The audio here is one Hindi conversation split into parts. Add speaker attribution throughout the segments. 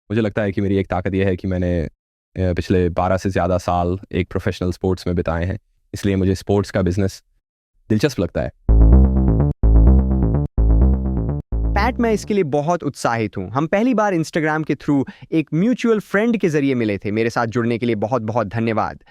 Speaker 1: मुझे लगता है कि मेरी एक ताकत यह है कि मैंने पिछले 12 से ज़्यादा साल एक प्रोफेशनल स्पोर्ट्स में बिताए हैं, इसलिए मुझे स्पोर्ट्स का बिजनेस दिलचस्प लगता है।
Speaker 2: पैट, मैं इसके लिए बहुत उत्साहित हूँ। हम पहली बार इंस्टाग्राम के थ्रू एक म्यूचुअल फ्रेंड के जरिए मिले थे। मेरे साथ जुड़ने के लिए बहुत बहुत धन्यवाद।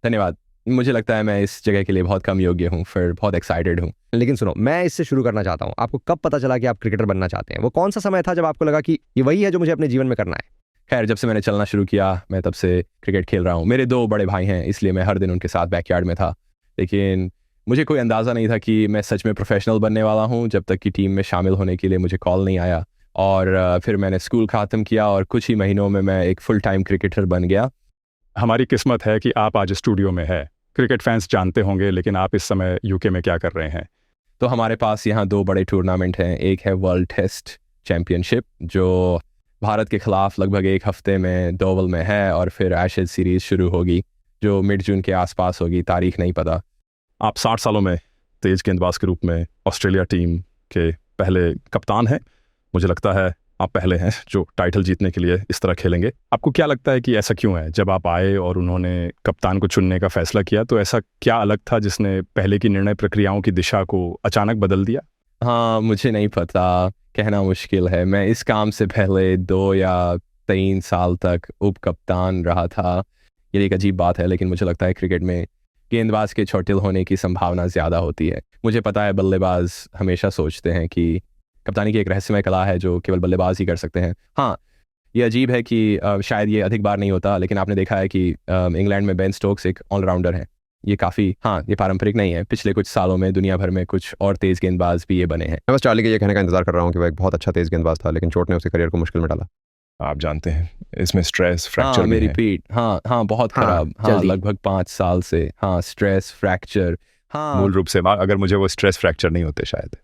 Speaker 1: धन्यवाद। मुझे लगता है मैं इस जगह के लिए बहुत कम योग्य हूँ, फिर बहुत एक्साइटेड हूँ।
Speaker 2: लेकिन सुनो, मैं इससे शुरू करना चाहता हूँ। आपको कब पता चला कि आप क्रिकेटर बनना चाहते हैं? वो कौन सा समय था जब आपको लगा कि ये वही है जो मुझे अपने जीवन में करना है?
Speaker 1: खैर, जब से मैंने चलना शुरू किया, मैं तब से क्रिकेट खेल रहा हूँ। मेरे 2 बड़े भाई हैं, इसलिए मैं हर दिन उनके साथ बैकयार्ड में था। लेकिन मुझे कोई अंदाज़ा नहीं था कि मैं सच में प्रोफेशनल बनने वाला हूँ, जब तक कि टीम में शामिल होने के लिए मुझे कॉल नहीं आया। और फिर मैंने स्कूल ख़त्म किया और कुछ ही महीनों में मैं एक फुल टाइम क्रिकेटर बन गया।
Speaker 3: हमारी किस्मत है कि आप आज स्टूडियो में हैं। क्रिकेट फैंस जानते होंगे, लेकिन आप इस समय यूके में क्या कर रहे हैं?
Speaker 1: तो हमारे पास यहाँ 2 बड़े टूर्नामेंट हैं। एक है वर्ल्ड टेस्ट चैम्पियनशिप, जो भारत के खिलाफ लगभग 1 हफ्ते में डोवल में है, और फिर एशेज सीरीज़ शुरू होगी जो मिड जून के आसपास होगी, तारीख नहीं पता।
Speaker 3: आप 60 सालों में तेज गेंदबाज के रूप में ऑस्ट्रेलिया टीम के पहले कप्तान हैं। मुझे लगता है आप पहले हैं जो टाइटल जीतने के लिए इस तरह खेलेंगे। आपको क्या लगता है कि ऐसा क्यों है? जब आप आए और उन्होंने कप्तान को चुनने का फैसला किया, तो ऐसा क्या अलग था जिसने पहले की निर्णय प्रक्रियाओं की दिशा को अचानक बदल दिया?
Speaker 1: हाँ, मुझे नहीं पता, कहना मुश्किल है। मैं इस काम से पहले 2 या 3 साल तक उप कप्तान रहा था। ये एक अजीब बात है, लेकिन मुझे लगता है क्रिकेट में गेंदबाज के चोटिल होने की संभावना ज़्यादा होती है। मुझे पता है बल्लेबाज हमेशा सोचते हैं कि कप्तानी की एक रहस्यमय कला है जो केवल बल्लेबाज ही कर सकते हैं। हाँ, ये अजीब है कि शायद ये अधिक बार नहीं होता, लेकिन आपने देखा है कि इंग्लैंड में बेन स्टोक्स एक ऑलराउंडर हैं। ये काफ़ी, हाँ, ये पारंपरिक नहीं है। पिछले कुछ सालों में दुनिया भर में कुछ और तेज़ गेंदबाज भी ये बने हैं।
Speaker 2: मैं बस चार्ली के ये कहने का इंतजार कर रहा हूँ कि वो एक बहुत अच्छा तेज गेंदबाज था, लेकिन चोट ने उसके करियर को मुश्किल में डाला।
Speaker 3: आप जानते हैं इसमें स्ट्रेस फ्रैक्चर
Speaker 1: हाँ,
Speaker 3: भी
Speaker 1: मेरी
Speaker 3: है।
Speaker 1: पीठ, हाँ, बहुत
Speaker 2: हाँ,
Speaker 1: खराब। हाँ,
Speaker 2: जल्दी।
Speaker 1: लगभग 5 साल से। हाँ, स्ट्रेस फ्रैक्चर। हाँ,
Speaker 3: मूल रूप से अगर मुझे वो स्ट्रेस फ्रैक्चर नहीं होते, शायद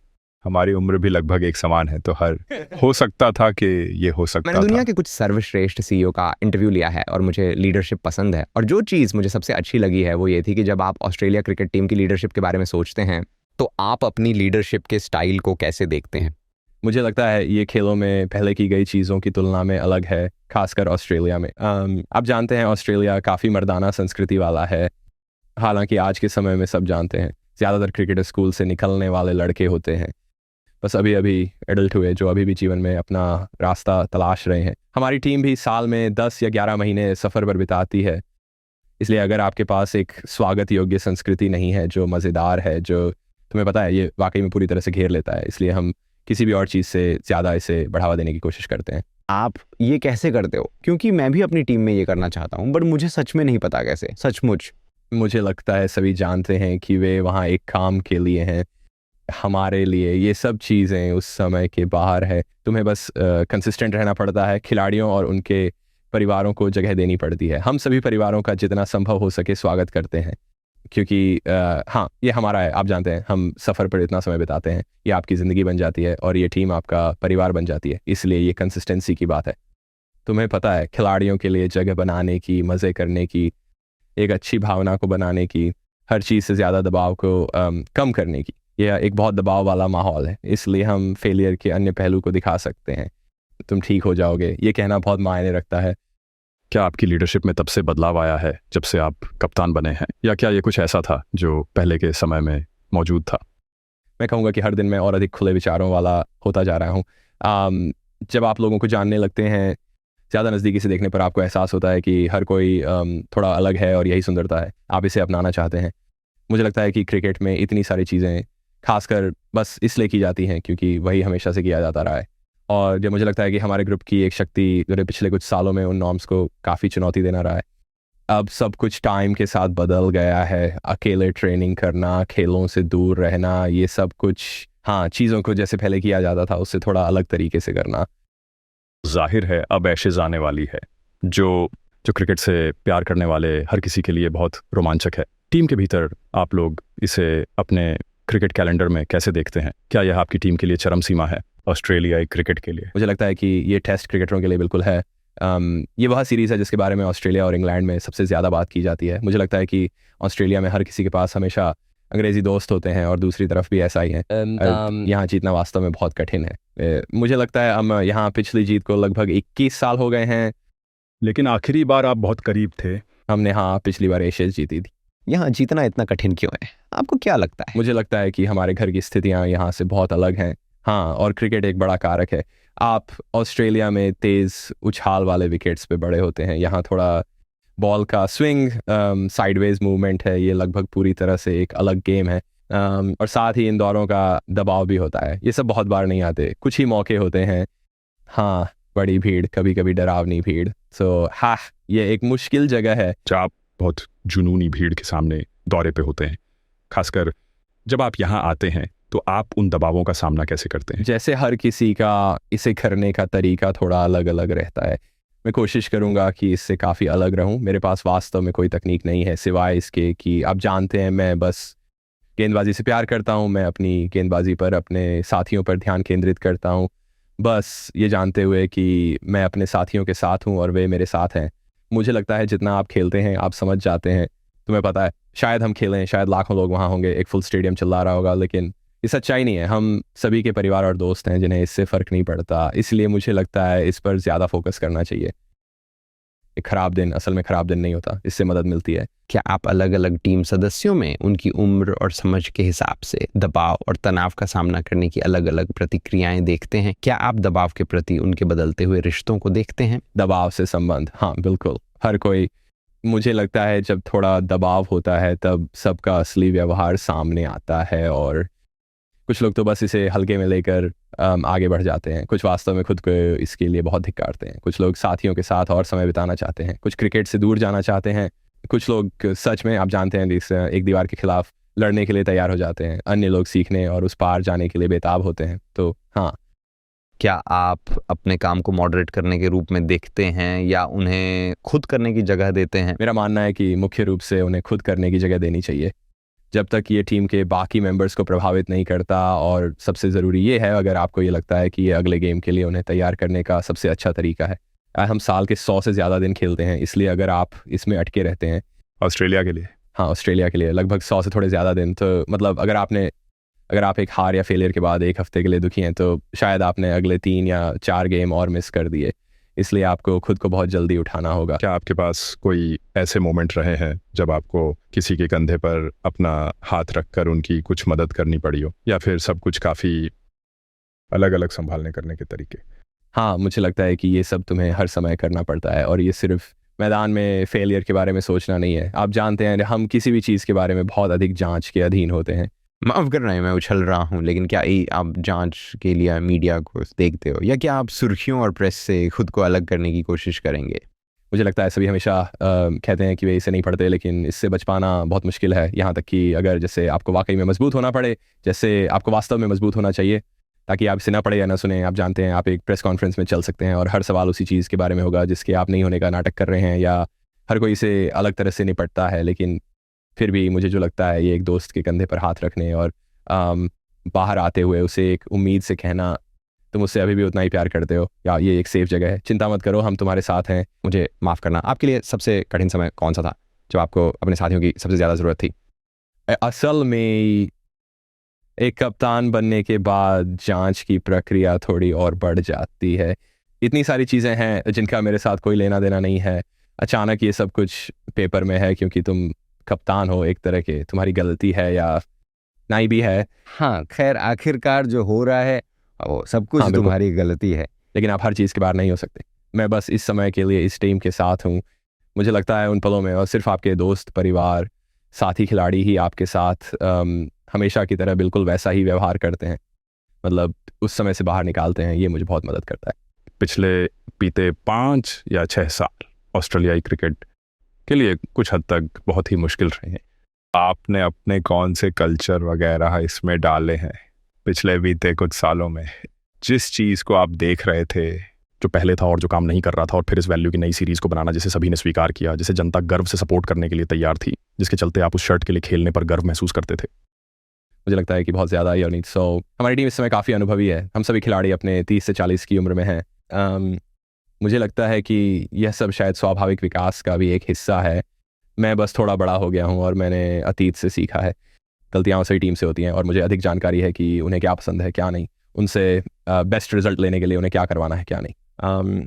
Speaker 3: हमारी उम्र भी लगभग एक समान है, तो हर हो सकता था कि ये हो सकता
Speaker 2: मैंने दुनिया
Speaker 3: था।
Speaker 2: के कुछ सर्वश्रेष्ठ सीईओ का इंटरव्यू लिया है और मुझे लीडरशिप पसंद है। और जो चीज़ मुझे सबसे अच्छी लगी है वो ये थी कि जब आप ऑस्ट्रेलिया क्रिकेट टीम की लीडरशिप के बारे में सोचते हैं, तो आप अपनी लीडरशिप के स्टाइल को कैसे देखते हैं?
Speaker 1: मुझे लगता है ये खेलों में पहले की गई चीज़ों की तुलना में अलग है, खासकर ऑस्ट्रेलिया में। आप जानते हैं ऑस्ट्रेलिया काफ़ी मर्दाना संस्कृति वाला है। हालांकि आज के समय में सब जानते हैं, ज़्यादातर क्रिकेटर स्कूल से निकलने वाले लड़के होते हैं, बस अभी अभी एडल्ट हुए, जो अभी भी जीवन में अपना रास्ता तलाश रहे हैं। हमारी टीम भी साल में 10 या 11 महीने सफ़र पर बिताती है। इसलिए अगर आपके पास एक स्वागत योग्य संस्कृति नहीं है जो मज़ेदार है, जो तुम्हें पता है ये वाकई में पूरी तरह से घेर लेता है, इसलिए हम किसी भी और चीज़ से ज़्यादा इसे बढ़ावा देने की कोशिश करते हैं।
Speaker 2: आप ये कैसे करते हो? क्योंकि मैं भी अपनी टीम में ये करना चाहता हूँ, बट मुझे सच में नहीं पता कैसे, सचमुच।
Speaker 1: मुझे लगता है सभी जानते हैं कि वे वहाँ एक काम के लिए हैं। हमारे लिए ये सब चीज़ें उस समय के बाहर है। तुम्हें बस कंसिस्टेंट रहना पड़ता है। खिलाड़ियों और उनके परिवारों को जगह देनी पड़ती है। हम सभी परिवारों का जितना संभव हो सके स्वागत करते हैं, क्योंकि हाँ, ये हमारा है। आप जानते हैं हम सफ़र पर इतना समय बिताते हैं, ये आपकी ज़िंदगी बन जाती है और ये टीम आपका परिवार बन जाती है। इसलिए ये कंसिस्टेंसी की बात है। तुम्हें पता है खिलाड़ियों के लिए जगह बनाने की, मज़े करने की, एक अच्छी भावना को बनाने की, हर चीज़ से ज़्यादा दबाव को कम करने की, यह एक बहुत दबाव वाला माहौल है। इसलिए हम फेलियर के अन्य पहलू को दिखा सकते हैं। तुम ठीक हो जाओगे, ये कहना बहुत मायने रखता है।
Speaker 3: क्या आपकी लीडरशिप में तब से बदलाव आया है जब से आप कप्तान बने हैं, या क्या ये कुछ ऐसा था जो पहले के समय में मौजूद था?
Speaker 1: मैं कहूँगा कि हर दिन मैं और अधिक खुले विचारों वाला होता जा रहा हूँ। जब आप लोगों को जानने लगते हैं, ज़्यादा नज़दीकी से देखने पर आपको एहसास होता है कि हर कोई थोड़ा अलग है और यही सुंदरता है। आप इसे अपनाना चाहते हैं। मुझे लगता है कि क्रिकेट में इतनी सारी चीज़ें खासकर बस इसलिए की जाती हैं क्योंकि वही हमेशा से किया जाता रहा है। और जब मुझे लगता है कि हमारे ग्रुप की एक शक्ति जो पिछले कुछ सालों में उन नॉर्म्स को काफ़ी चुनौती देना रहा है। अब सब कुछ टाइम के साथ बदल गया है। अकेले ट्रेनिंग करना, खेलों से दूर रहना, ये सब कुछ, हाँ, चीज़ों को जैसे पहले किया जाता था उससे थोड़ा अलग तरीके से करना।
Speaker 3: जाहिर है अब एशेज आने वाली है, जो क्रिकेट से प्यार करने वाले हर किसी के लिए बहुत रोमांचक है। टीम के भीतर आप लोग इसे अपने क्रिकेट कैलेंडर में कैसे देखते हैं? क्या यह आपकी टीम के लिए चरम सीमा है, ऑस्ट्रेलियाई क्रिकेट के लिए?
Speaker 1: मुझे लगता है कि ये टेस्ट क्रिकेटरों के लिए बिल्कुल है। ये वह सीरीज़ है जिसके बारे में ऑस्ट्रेलिया और इंग्लैंड में सबसे ज़्यादा बात की जाती है। मुझे लगता है कि ऑस्ट्रेलिया में हर किसी के पास हमेशा अंग्रेज़ी दोस्त होते हैं और दूसरी तरफ भी ऐसा ही है। यहाँ जीतना वास्तव में बहुत कठिन है। मुझे लगता है हम यहाँ पिछली जीत को लगभग 21 साल हो गए हैं।
Speaker 3: लेकिन आखिरी बार आप बहुत करीब थे।
Speaker 1: हमने हाँ पिछली बार एशेज जीती थी।
Speaker 2: यहाँ जीतना इतना कठिन क्यों है, आपको क्या लगता है?
Speaker 1: मुझे लगता है कि हमारे घर की स्थितियाँ यहाँ से बहुत अलग हैं। हाँ, और क्रिकेट एक बड़ा कारक है। आप ऑस्ट्रेलिया में तेज़ उछाल वाले विकेट्स पे बड़े होते हैं, यहाँ थोड़ा बॉल का स्विंग, साइडवेज मूवमेंट है, ये लगभग पूरी तरह से एक अलग गेम है। और साथ ही इन दौरों का दबाव भी होता है, ये सब बहुत बार नहीं आते, कुछ ही मौके होते हैं। हाँ, बड़ी भीड़, कभी कभी डरावनी भीड़। सो हाँ, ये एक मुश्किल जगह है।
Speaker 3: जब आप बहुत जुनूनी भीड़ के सामने दौरे पे होते हैं, खासकर जब आप यहाँ आते हैं, तो आप उन दबावों का सामना कैसे करते हैं?
Speaker 1: जैसे हर किसी का इसे करने का तरीका थोड़ा अलग अलग रहता है। मैं कोशिश करूँगा कि इससे काफ़ी अलग रहूँ। मेरे पास वास्तव में कोई तकनीक नहीं है सिवाय इसके कि आप जानते हैं मैं बस गेंदबाजी से प्यार करता हूँ। मैं अपनी गेंदबाजी पर, अपने साथियों पर ध्यान केंद्रित करता हूँ, बस ये जानते हुए कि मैं अपने साथियों के साथ हूँ और वे मेरे साथ हैं। मुझे लगता है जितना आप खेलते हैं आप समझ जाते हैं। तुम्हें पता है, शायद हम खेलें, शायद लाखों लोग वहाँ होंगे, एक फुल स्टेडियम चिल्ला रहा होगा, लेकिन ये सच्चाई नहीं है। हम सभी के परिवार और दोस्त हैं जिन्हें इससे फ़र्क नहीं पड़ता। इसलिए मुझे लगता है इस पर ज़्यादा फोकस करना चाहिए। एक ख़राब दिन असल में ख़राब दिन नहीं होता, इससे मदद मिलती है।
Speaker 2: क्या आप अलग अलग टीम सदस्यों में उनकी उम्र और समझ के हिसाब से दबाव और तनाव का सामना करने की अलग अलग प्रतिक्रियाएं देखते हैं? क्या आप दबाव के प्रति उनके बदलते हुए रिश्तों को देखते हैं?
Speaker 1: दबाव से संबंध, हाँ बिल्कुल, हर कोई, मुझे लगता है जब थोड़ा दबाव होता है तब सबका असली व्यवहार सामने आता है। और कुछ लोग तो बस इसे हल्के में लेकर आगे बढ़ जाते हैं, कुछ वास्तव में खुद को इसके लिए बहुत धिक्कारते हैं। कुछ लोग साथियों के साथ और समय बिताना चाहते हैं, कुछ क्रिकेट से दूर जाना चाहते हैं, कुछ लोग सच में, आप जानते हैं, एक दीवार के खिलाफ लड़ने के लिए तैयार हो जाते हैं। अन्य लोग सीखने और उस पार जाने के लिए बेताब होते हैं। तो हाँ।
Speaker 2: क्या आप अपने काम को मॉडरेट करने के रूप में देखते हैं या उन्हें खुद करने की जगह देते हैं?
Speaker 1: मेरा मानना है कि मुख्य रूप से उन्हें खुद करने की जगह देनी चाहिए, जब तक ये टीम के बाकी मेंबर्स को प्रभावित नहीं करता। और सबसे ज़रूरी ये है, अगर आपको ये लगता है कि ये अगले गेम के लिए उन्हें तैयार करने का सबसे अच्छा तरीका है। हम साल के 100 से ज़्यादा दिन खेलते हैं, इसलिए अगर आप इसमें अटके रहते हैं,
Speaker 3: ऑस्ट्रेलिया के लिए?
Speaker 1: हाँ, ऑस्ट्रेलिया के लिए लगभग 100 से थोड़े ज़्यादा दिन, तो मतलब अगर आप एक हार या फेलियर के बाद एक हफ्ते के लिए दुखी हैं, तो शायद आपने अगले 3 या 4 गेम और मिस कर दिए। इसलिए आपको खुद को बहुत जल्दी उठाना होगा।
Speaker 3: क्या आपके पास कोई ऐसे मोमेंट रहे हैं जब आपको किसी के कंधे पर अपना हाथ रखकर उनकी कुछ मदद करनी पड़ी हो, या फिर सब कुछ काफ़ी अलग अलग संभालने करने के तरीके?
Speaker 1: हाँ, मुझे लगता है कि ये सब तुम्हें हर समय करना पड़ता है, और ये सिर्फ मैदान में फेलियर के बारे में सोचना नहीं है। आप जानते हैं, हम किसी भी चीज़ के बारे में बहुत अधिक जांच के अधीन होते हैं।
Speaker 2: माफ़ करना है, मैं उछल रहा हूँ, लेकिन क्या आप जांच के लिए मीडिया को देखते हो, या क्या आप सुर्खियों और प्रेस से खुद को अलग करने की कोशिश करेंगे?
Speaker 1: मुझे लगता है सभी हमेशा कहते हैं कि वे इसे नहीं पढ़ते, लेकिन इससे बच पाना बहुत मुश्किल है। यहाँ तक कि अगर जैसे आपको वाकई में मजबूत होना पड़े, जैसे आपको वास्तव में मजबूत होना चाहिए ताकि आप इसे ना पढ़े या ना सुने। आप जानते हैं, आप एक प्रेस कॉन्फ्रेंस में चल सकते हैं और हर सवाल उसी चीज़ के बारे में होगा जिसके आप नहीं होने का नाटक कर रहे हैं, या हर कोई इसे अलग तरह से निपटता है। लेकिन फिर भी मुझे जो लगता है, ये एक दोस्त के कंधे पर हाथ रखने और बाहर आते हुए उसे एक उम्मीद से कहना, तुम उससे अभी भी उतना ही प्यार करते हो, या ये एक सेफ जगह है, चिंता मत करो, हम तुम्हारे साथ हैं।
Speaker 2: मुझे माफ़ करना, आपके लिए सबसे कठिन समय कौन सा था जब आपको अपने साथियों की सबसे ज़्यादा ज़रूरत थी?
Speaker 1: असल में एक कप्तान बनने के बाद जांच की प्रक्रिया थोड़ी और बढ़ जाती है। इतनी सारी चीज़ें हैं जिनका मेरे साथ कोई लेना देना नहीं है। अचानक ये सब कुछ पेपर में है क्योंकि तुम कप्तान हो, एक तरह के तुम्हारी गलती है या नहीं भी है।
Speaker 2: हाँ, खैर आखिरकार जो हो रहा है वो सब कुछ तुम्हारी गलती है,
Speaker 1: लेकिन आप हर चीज़ के बाहर नहीं हो सकते। मैं बस इस समय के लिए इस टीम के साथ हूँ। मुझे लगता है उन पलों में, और सिर्फ आपके दोस्त, परिवार, साथी खिलाड़ी ही आपके साथ हमेशा की तरह बिल्कुल वैसा ही व्यवहार करते हैं, मतलब उस समय से बाहर निकालते हैं। ये मुझे बहुत मदद करता है।
Speaker 3: पिछले बीते 5 या 6 साल ऑस्ट्रेलियाई क्रिकेट के लिए कुछ हद तक बहुत ही मुश्किल रहे हैं। आपने अपने कौन से कल्चर वगैरह इसमें डाले हैं पिछले बीते कुछ सालों में? जिस चीज़ को आप देख रहे थे, जो पहले था और जो काम नहीं कर रहा था, और फिर इस वैल्यू की नई सीरीज़ को बनाना जिसे सभी ने स्वीकार किया, जिसे जनता गर्व से सपोर्ट करने के लिए तैयार थी, जिसके चलते आप उस शर्ट के लिए खेलने पर गर्व महसूस करते थे।
Speaker 1: मुझे लगता है कि बहुत ज़्यादा ही। हमारी टीम इस समय काफ़ी अनुभवी है। हम सभी खिलाड़ी अपने 30 से 40 की उम्र में हैं। मुझे लगता है कि यह सब शायद स्वाभाविक विकास का भी एक हिस्सा है। मैं बस थोड़ा बड़ा हो गया हूँ और मैंने अतीत से सीखा है। गलतियाँ सही टीम से होती हैं और मुझे अधिक जानकारी है कि उन्हें क्या पसंद है क्या नहीं। उनसे बेस्ट रिजल्ट लेने के लिए उन्हें क्या करवाना है क्या नहीं।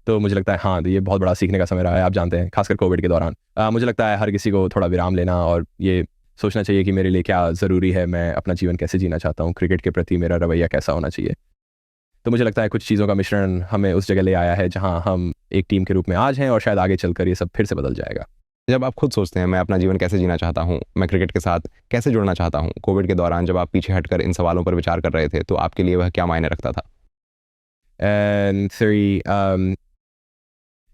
Speaker 1: तो मुझे लगता है हाँ, ये बहुत बड़ा सीखने का समय रहा है, आप जानते हैं, खासकर कोविड के दौरान। मुझे लगता है हर किसी को थोड़ा विराम लेना और ये सोचना चाहिए कि मेरे लिए क्या ज़रूरी है, मैं अपना जीवन कैसे जीना चाहता हूँ, क्रिकेट के प्रति मेरा रवैया कैसा होना चाहिए। तो मुझे लगता है कुछ चीज़ों का मिश्रण हमें उस जगह ले आया है जहाँ हम एक टीम के रूप में आज हैं, और शायद आगे चलकर ये सब फिर से बदल जाएगा।
Speaker 2: जब आप खुद सोचते हैं मैं अपना जीवन कैसे जीना चाहता हूँ, मैं क्रिकेट के साथ कैसे जुड़ना चाहता हूँ, कोविड के दौरान जब आप पीछे हटकर इन सवालों पर विचार कर रहे थे तो आपके लिए वह क्या मायने रखता था?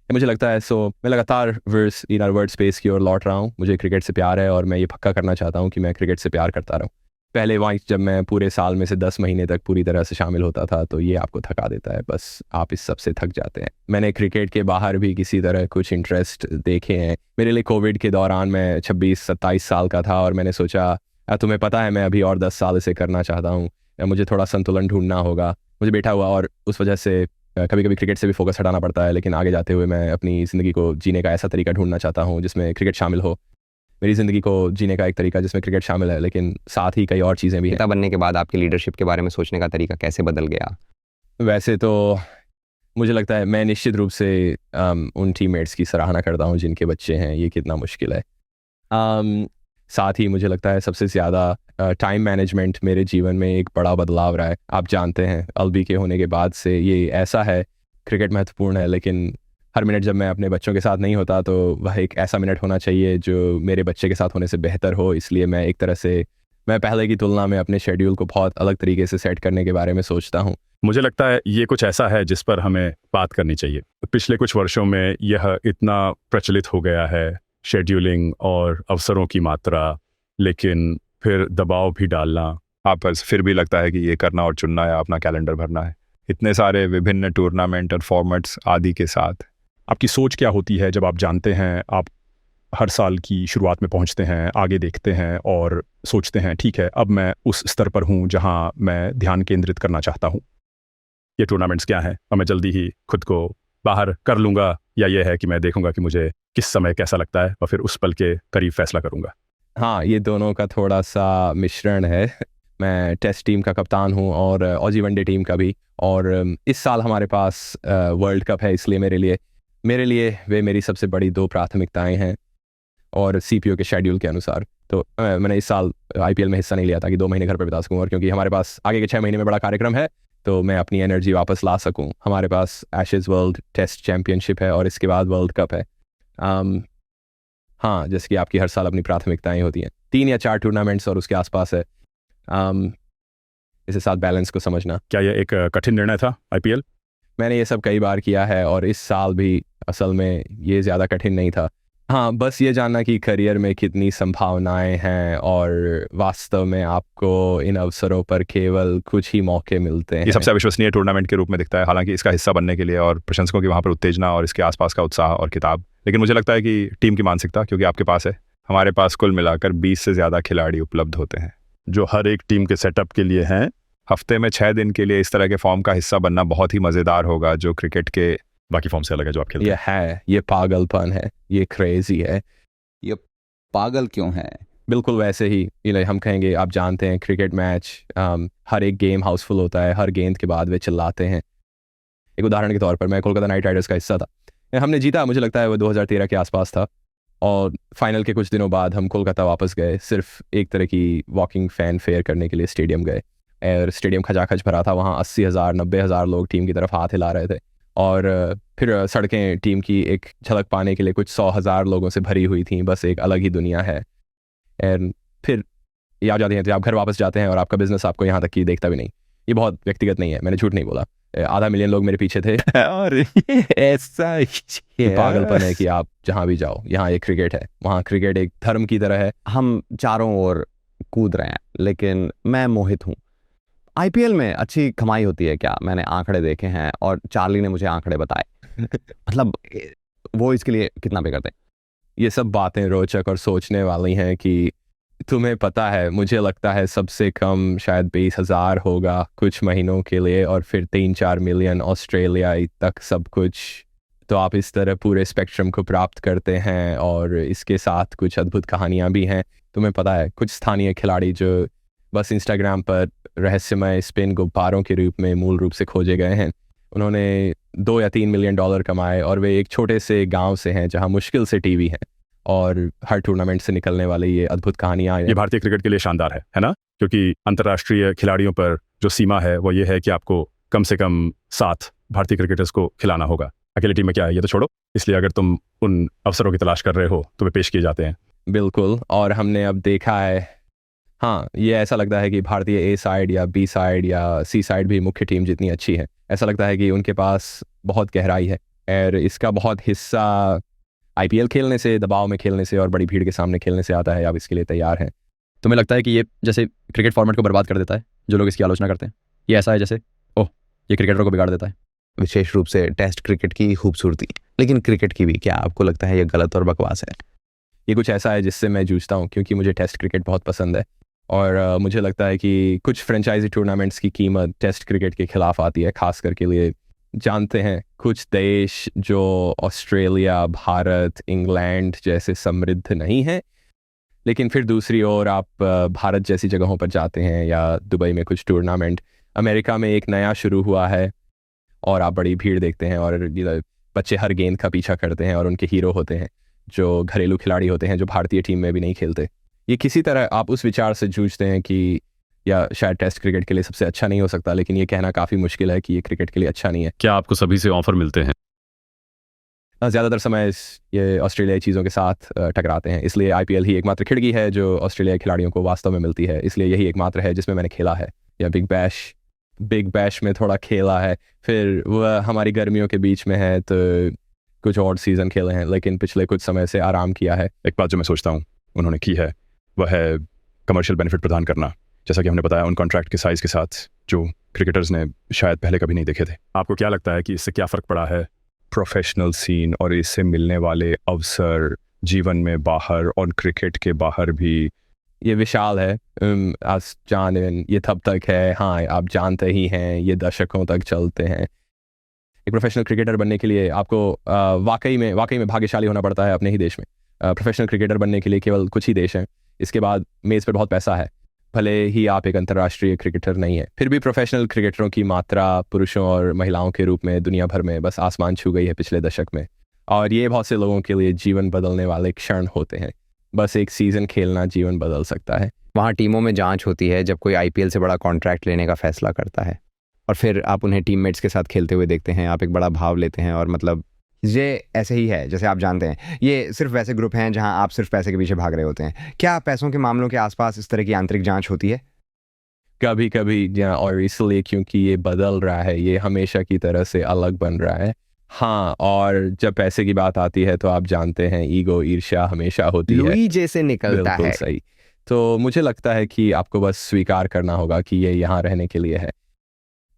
Speaker 1: मुझे लगता है मैं लगातार वर्ड स्पेस की ओर लौट रहा हूँ। मुझे क्रिकेट से प्यार है और मैं ये पक्का करना चाहता हूँ कि मैं क्रिकेट से प्यार करता रहूँ। पहले वहाँ जब मैं पूरे साल में से 10 महीने तक पूरी तरह से शामिल होता था तो ये आपको थका देता है, बस आप इस सब से थक जाते हैं। मैंने क्रिकेट के बाहर भी किसी तरह कुछ इंटरेस्ट देखे हैं। मेरे लिए कोविड के दौरान मैं 26-27 साल का था और मैंने सोचा तुम्हें पता है मैं अभी और 10 साल इसे करना चाहता हूँ, मुझे थोड़ा संतुलन ढूंढना होगा। मुझे बैठा हुआ और उस वजह से कभी कभी क्रिकेट से भी फोकस हटाना पड़ता है, लेकिन आगे जाते हुए मैं अपनी ज़िंदगी को जीने का ऐसा तरीका ढूंढना चाहता हूँ जिसमें क्रिकेट शामिल हो। मेरी ज़िंदगी को जीने का एक तरीका जिसमें क्रिकेट शामिल है, लेकिन साथ ही कई और चीज़ें भी हैं।
Speaker 2: पिता बनने के बाद आपकी लीडरशिप के बारे में सोचने का तरीका कैसे बदल गया?
Speaker 1: वैसे तो मुझे लगता है मैं निश्चित रूप से उन टीममेट्स की सराहना करता हूँ जिनके बच्चे हैं, ये कितना मुश्किल है। साथ ही मुझे लगता है सबसे ज़्यादा टाइम मैनेजमेंट मेरे जीवन में एक बड़ा बदलाव रहा है। आप जानते हैं LB के होने के बाद से ये ऐसा है, क्रिकेट महत्वपूर्ण है, लेकिन हर मिनट जब मैं अपने बच्चों के साथ नहीं होता तो वह एक ऐसा मिनट होना चाहिए जो मेरे बच्चे के साथ होने से बेहतर हो। इसलिए मैं एक तरह से पहले की तुलना में अपने शेड्यूल को बहुत अलग तरीके से सेट करने के बारे में सोचता हूँ।
Speaker 3: मुझे लगता है ये कुछ ऐसा है जिस पर हमें बात करनी चाहिए। पिछले कुछ वर्षों में यह इतना प्रचलित हो गया है, शेड्यूलिंग और अवसरों की मात्रा, लेकिन फिर दबाव भी डालना। आप पर फिर भी लगता है कि ये करना और चुनना है, अपना कैलेंडर भरना है, इतने सारे विभिन्न टूर्नामेंट और फॉर्मेट्स आदि के साथ। आपकी सोच क्या होती है जब आप जानते हैं आप हर साल की शुरुआत में पहुंचते हैं, आगे देखते हैं और सोचते हैं ठीक है अब मैं उस स्तर पर हूं जहां मैं ध्यान केंद्रित करना चाहता हूं, ये टूर्नामेंट्स क्या हैं और मैं जल्दी ही खुद को बाहर कर लूँगा, या ये है कि मैं देखूंगा कि मुझे किस समय कैसा लगता है और फिर उस पल के करीब फैसला करूँगा?
Speaker 1: हाँ, ये दोनों का थोड़ा सा मिश्रण है। मैं टेस्ट टीम का कप्तान हूँ और ऑजी वनडे टीम का भी, और इस साल हमारे पास वर्ल्ड कप है, इसलिए मेरे लिए वे मेरी सबसे बड़ी 2 प्राथमिकताएं हैं। और CPO के शेड्यूल के अनुसार तो मैंने इस साल IPL में हिस्सा नहीं लिया था कि 2 महीने घर पर बिता सकूँ, और क्योंकि हमारे पास आगे के 6 महीने में बड़ा कार्यक्रम है तो मैं अपनी एनर्जी वापस ला सकूँ। हमारे पास एशेज़ वर्ल्ड टेस्ट चैम्पियनशिप है और इसके बाद वर्ल्ड कप है। हाँ, जैसे कि आपकी हर साल अपनी प्राथमिकताएं होती हैं, 3 या 4 टूर्नामेंट्स और उसके आसपास है। इसके साथ बैलेंस को समझना।
Speaker 3: क्या यह एक कठिन निर्णय था IPL?
Speaker 1: मैंने ये सब कई बार किया है और इस साल भी असल में ये ज़्यादा कठिन नहीं था। हाँ, बस ये जानना कि करियर में कितनी संभावनाएं हैं और वास्तव में आपको इन अवसरों पर केवल कुछ ही मौके मिलते हैं।
Speaker 3: ये सबसे अविश्वसनीय टूर्नामेंट के रूप में दिखता है, हालांकि इसका हिस्सा बनने के लिए और प्रशंसकों की वहाँ पर उत्तेजना और इसके आसपास का उत्साह और किताब, लेकिन मुझे लगता है कि टीम की मानसिकता, क्योंकि आपके पास है, हमारे पास कुल मिलाकर 20 से ज़्यादा खिलाड़ी उपलब्ध होते हैं जो हर एक टीम के सेटअप के लिए हैं। हफ्ते में 6 दिन के लिए इस तरह के फॉर्म का हिस्सा बनना बहुत ही मज़ेदार होगा, जो क्रिकेट के बाकी फॉर्म से अलग है जो आप खेलते हैं।
Speaker 1: ये पागलपन है, ये क्रेजी है।
Speaker 4: ये पागल क्यों है?
Speaker 1: बिल्कुल वैसे ही हम कहेंगे, आप जानते हैं क्रिकेट मैच हर एक गेम हाउसफुल होता है, हर गेंद के बाद वे चिल्लाते हैं। एक उदाहरण के तौर पर मैं कोलकाता नाइट राइडर्स का हिस्सा था, हमने जीता, मुझे लगता है वो 2013 के आसपास था, और फाइनल के कुछ दिनों बाद हम कोलकाता वापस गए, सिर्फ एक तरह की वॉकिंग फैन फेयर करने के लिए स्टेडियम गए, और स्टेडियम खचाखच भरा था। वहाँ 80,000 90,000 लोग टीम की तरफ हाथ हिला रहे थे, और फिर सड़कें टीम की एक झलक पाने के लिए कुछ 100,000 लोगों से भरी हुई थी। बस एक अलग ही दुनिया है। एंड फिर ये आ जाते हैं तो आप घर वापस जाते हैं और आपका बिजनेस आपको यहाँ तक कि देखता भी नहीं। ये बहुत व्यक्तिगत नहीं है, मैंने झूठ नहीं बोला, 500 मिलियन लोग मेरे पीछे थे।
Speaker 2: और ऐसा
Speaker 1: ये पागलपन है कि आप जहाँ भी जाओ, यहाँ एक क्रिकेट है, वहाँ क्रिकेट एक धर्म की तरह है।
Speaker 2: हम चारों ओर कूद रहे हैं, लेकिन मैं मोहित हूँ। IPL में अच्छी कमाई होती है क्या? मैंने आंकड़े देखे हैं और चार्ली ने मुझे आंकड़े बताए। मतलब वो इसके लिए कितना पे करते हैं?
Speaker 1: ये सब बातें रोचक और सोचने वाली हैं कि तुम्हें पता है, मुझे लगता है सबसे कम शायद 20,000 होगा कुछ महीनों के लिए, और फिर 3-4 मिलियन ऑस्ट्रेलिया तक सब कुछ। तो आप इस तरह पूरे स्पेक्ट्रम को प्राप्त करते हैं, और इसके साथ कुछ अद्भुत कहानियाँ भी हैं। तुम्हें पता है कुछ स्थानीय खिलाड़ी जो बस इंस्टाग्राम पर रहस्यमय स्पिन गुब्बारों के रूप में मूल रूप से खोजे गए हैं। उन्होंने 2 या 3 मिलियन डॉलर कमाए और वे एक छोटे से गांव से हैं जहां मुश्किल से टीवी है और हर टूर्नामेंट से निकलने वाली ये अद्भुत कहानियाँ
Speaker 3: ये भारतीय क्रिकेट के लिए शानदार है ना? क्योंकि अंतर्राष्ट्रीय खिलाड़ियों पर जो सीमा है वो ये है कि आपको कम से कम 7 भारतीय क्रिकेटर्स को खिलाना होगा। अकेली टीम में क्या है ये तो छोड़ो, इसलिए अगर तुम उन अवसरों की तलाश कर रहे हो तो वे पेश किए जाते हैं।
Speaker 1: बिल्कुल, और हमने अब देखा है, हाँ, ये ऐसा लगता है कि भारतीय ए साइड या बी साइड या सी साइड भी मुख्य टीम जितनी अच्छी है, ऐसा लगता है कि उनके पास बहुत गहराई है और इसका बहुत हिस्सा आईपीएल खेलने से, दबाव में खेलने से और बड़ी भीड़ के सामने खेलने से आता है। आप इसके लिए तैयार हैं?
Speaker 5: तुम्हें लगता है कि ये जैसे क्रिकेट फॉर्मेट को बर्बाद कर देता है, जो लोग इसकी आलोचना करते हैं, ये ऐसा है जैसे ओह ये क्रिकेटरों को बिगाड़ देता है?
Speaker 2: विशेष रूप से टेस्ट क्रिकेट की खूबसूरती, लेकिन क्रिकेट की भी, क्या आपको लगता है ये गलत और बकवास है?
Speaker 1: ये कुछ ऐसा है जिससे मैं जूझता हूँ क्योंकि मुझे टेस्ट क्रिकेट बहुत पसंद है और मुझे लगता है कि कुछ फ्रेंचाइजी टूर्नामेंट्स की कीमत टेस्ट क्रिकेट के खिलाफ आती है, खास करके लिए जानते हैं कुछ देश जो ऑस्ट्रेलिया, भारत, इंग्लैंड जैसे समृद्ध नहीं हैं, लेकिन फिर दूसरी ओर आप भारत जैसी जगहों पर जाते हैं या दुबई में कुछ टूर्नामेंट, अमेरिका में एक नया शुरू हुआ है और आप बड़ी भीड़ देखते हैं और बच्चे हर गेंद का पीछा करते हैं और उनके हीरो होते हैं जो घरेलू खिलाड़ी होते हैं जो भारतीय टीम में भी नहीं खेलते। ये किसी तरह आप उस विचार से जूझते हैं कि या शायद टेस्ट क्रिकेट के लिए सबसे अच्छा नहीं हो सकता, लेकिन ये कहना काफ़ी मुश्किल है कि ये क्रिकेट के लिए अच्छा नहीं है।
Speaker 3: क्या आपको सभी से ऑफर मिलते हैं?
Speaker 1: ज़्यादातर समय ये ऑस्ट्रेलियाई चीज़ों के साथ टकराते हैं, इसलिए आईपीएल ही एकमात्र खिड़की है जो ऑस्ट्रेलियाई खिलाड़ियों को वास्तव में मिलती है, इसलिए यही एकमात्र है जिसमें मैंने खेला है, या बिग बैश में थोड़ा खेला है, फिर वह हमारी गर्मियों के बीच में है तो कुछ और सीज़न खेले हैं, लेकिन पिछले कुछ समय से आराम किया है।
Speaker 3: एक बात जो मैं सोचता हूँ उन्होंने की है वह है कमर्शियल बेनिफिट प्रदान करना, जैसा कि हमने बताया उन कॉन्ट्रैक्ट के साइज़ के साथ जो क्रिकेटर्स ने शायद पहले कभी नहीं देखे थे। आपको क्या लगता है कि इससे क्या फ़र्क पड़ा है प्रोफेशनल सीन और इससे मिलने वाले अवसर जीवन में बाहर और क्रिकेट के बाहर भी?
Speaker 1: ये विशाल है, आज जाने ये तब तक है, हाँ आप जानते ही हैं ये दशकों तक चलते हैं। एक प्रोफेशनल क्रिकेटर बनने के लिए आपको वाकई में भाग्यशाली होना पड़ता है अपने ही देश में। प्रोफेशनल क्रिकेटर बनने के लिए केवल कुछ ही देश हैं, इसके बाद मेज़ पर बहुत पैसा है, भले ही आप एक अंतर्राष्ट्रीय क्रिकेटर नहीं है, फिर भी प्रोफेशनल क्रिकेटरों की मात्रा पुरुषों और महिलाओं के रूप में दुनिया भर में बस आसमान छू गई है पिछले दशक में, और ये बहुत से लोगों के लिए जीवन बदलने वाले क्षण होते हैं। बस एक सीज़न खेलना जीवन बदल सकता है।
Speaker 2: वहाँ टीमों में जांच होती है जब कोई आईपीएल से बड़ा कॉन्ट्रैक्ट लेने का फैसला करता है और फिर आप उन्हें टीममेट्स के साथ खेलते हुए देखते हैं, आप एक बड़ा भाव लेते हैं और मतलब ये ऐसे ही है जैसे आप जानते हैं ये सिर्फ वैसे ग्रुप हैं जहां आप सिर्फ पैसे के पीछे भाग रहे होते हैं। क्या पैसों के मामलों के आसपास इस तरह की आंतरिक जांच होती है?
Speaker 1: कभी कभी, और इसलिए क्योंकि ये बदल रहा है, ये हमेशा की तरह से अलग बन रहा है। हाँ, और जब पैसे की बात आती है तो आप जानते हैं ईगो, ईर्ष्या हमेशा होती है,
Speaker 2: लुई जैसे निकलता
Speaker 1: बिल्कुल
Speaker 2: है।
Speaker 1: सही। तो मुझे लगता है कि आपको बस स्वीकार करना होगा कि ये यहाँ रहने के लिए है।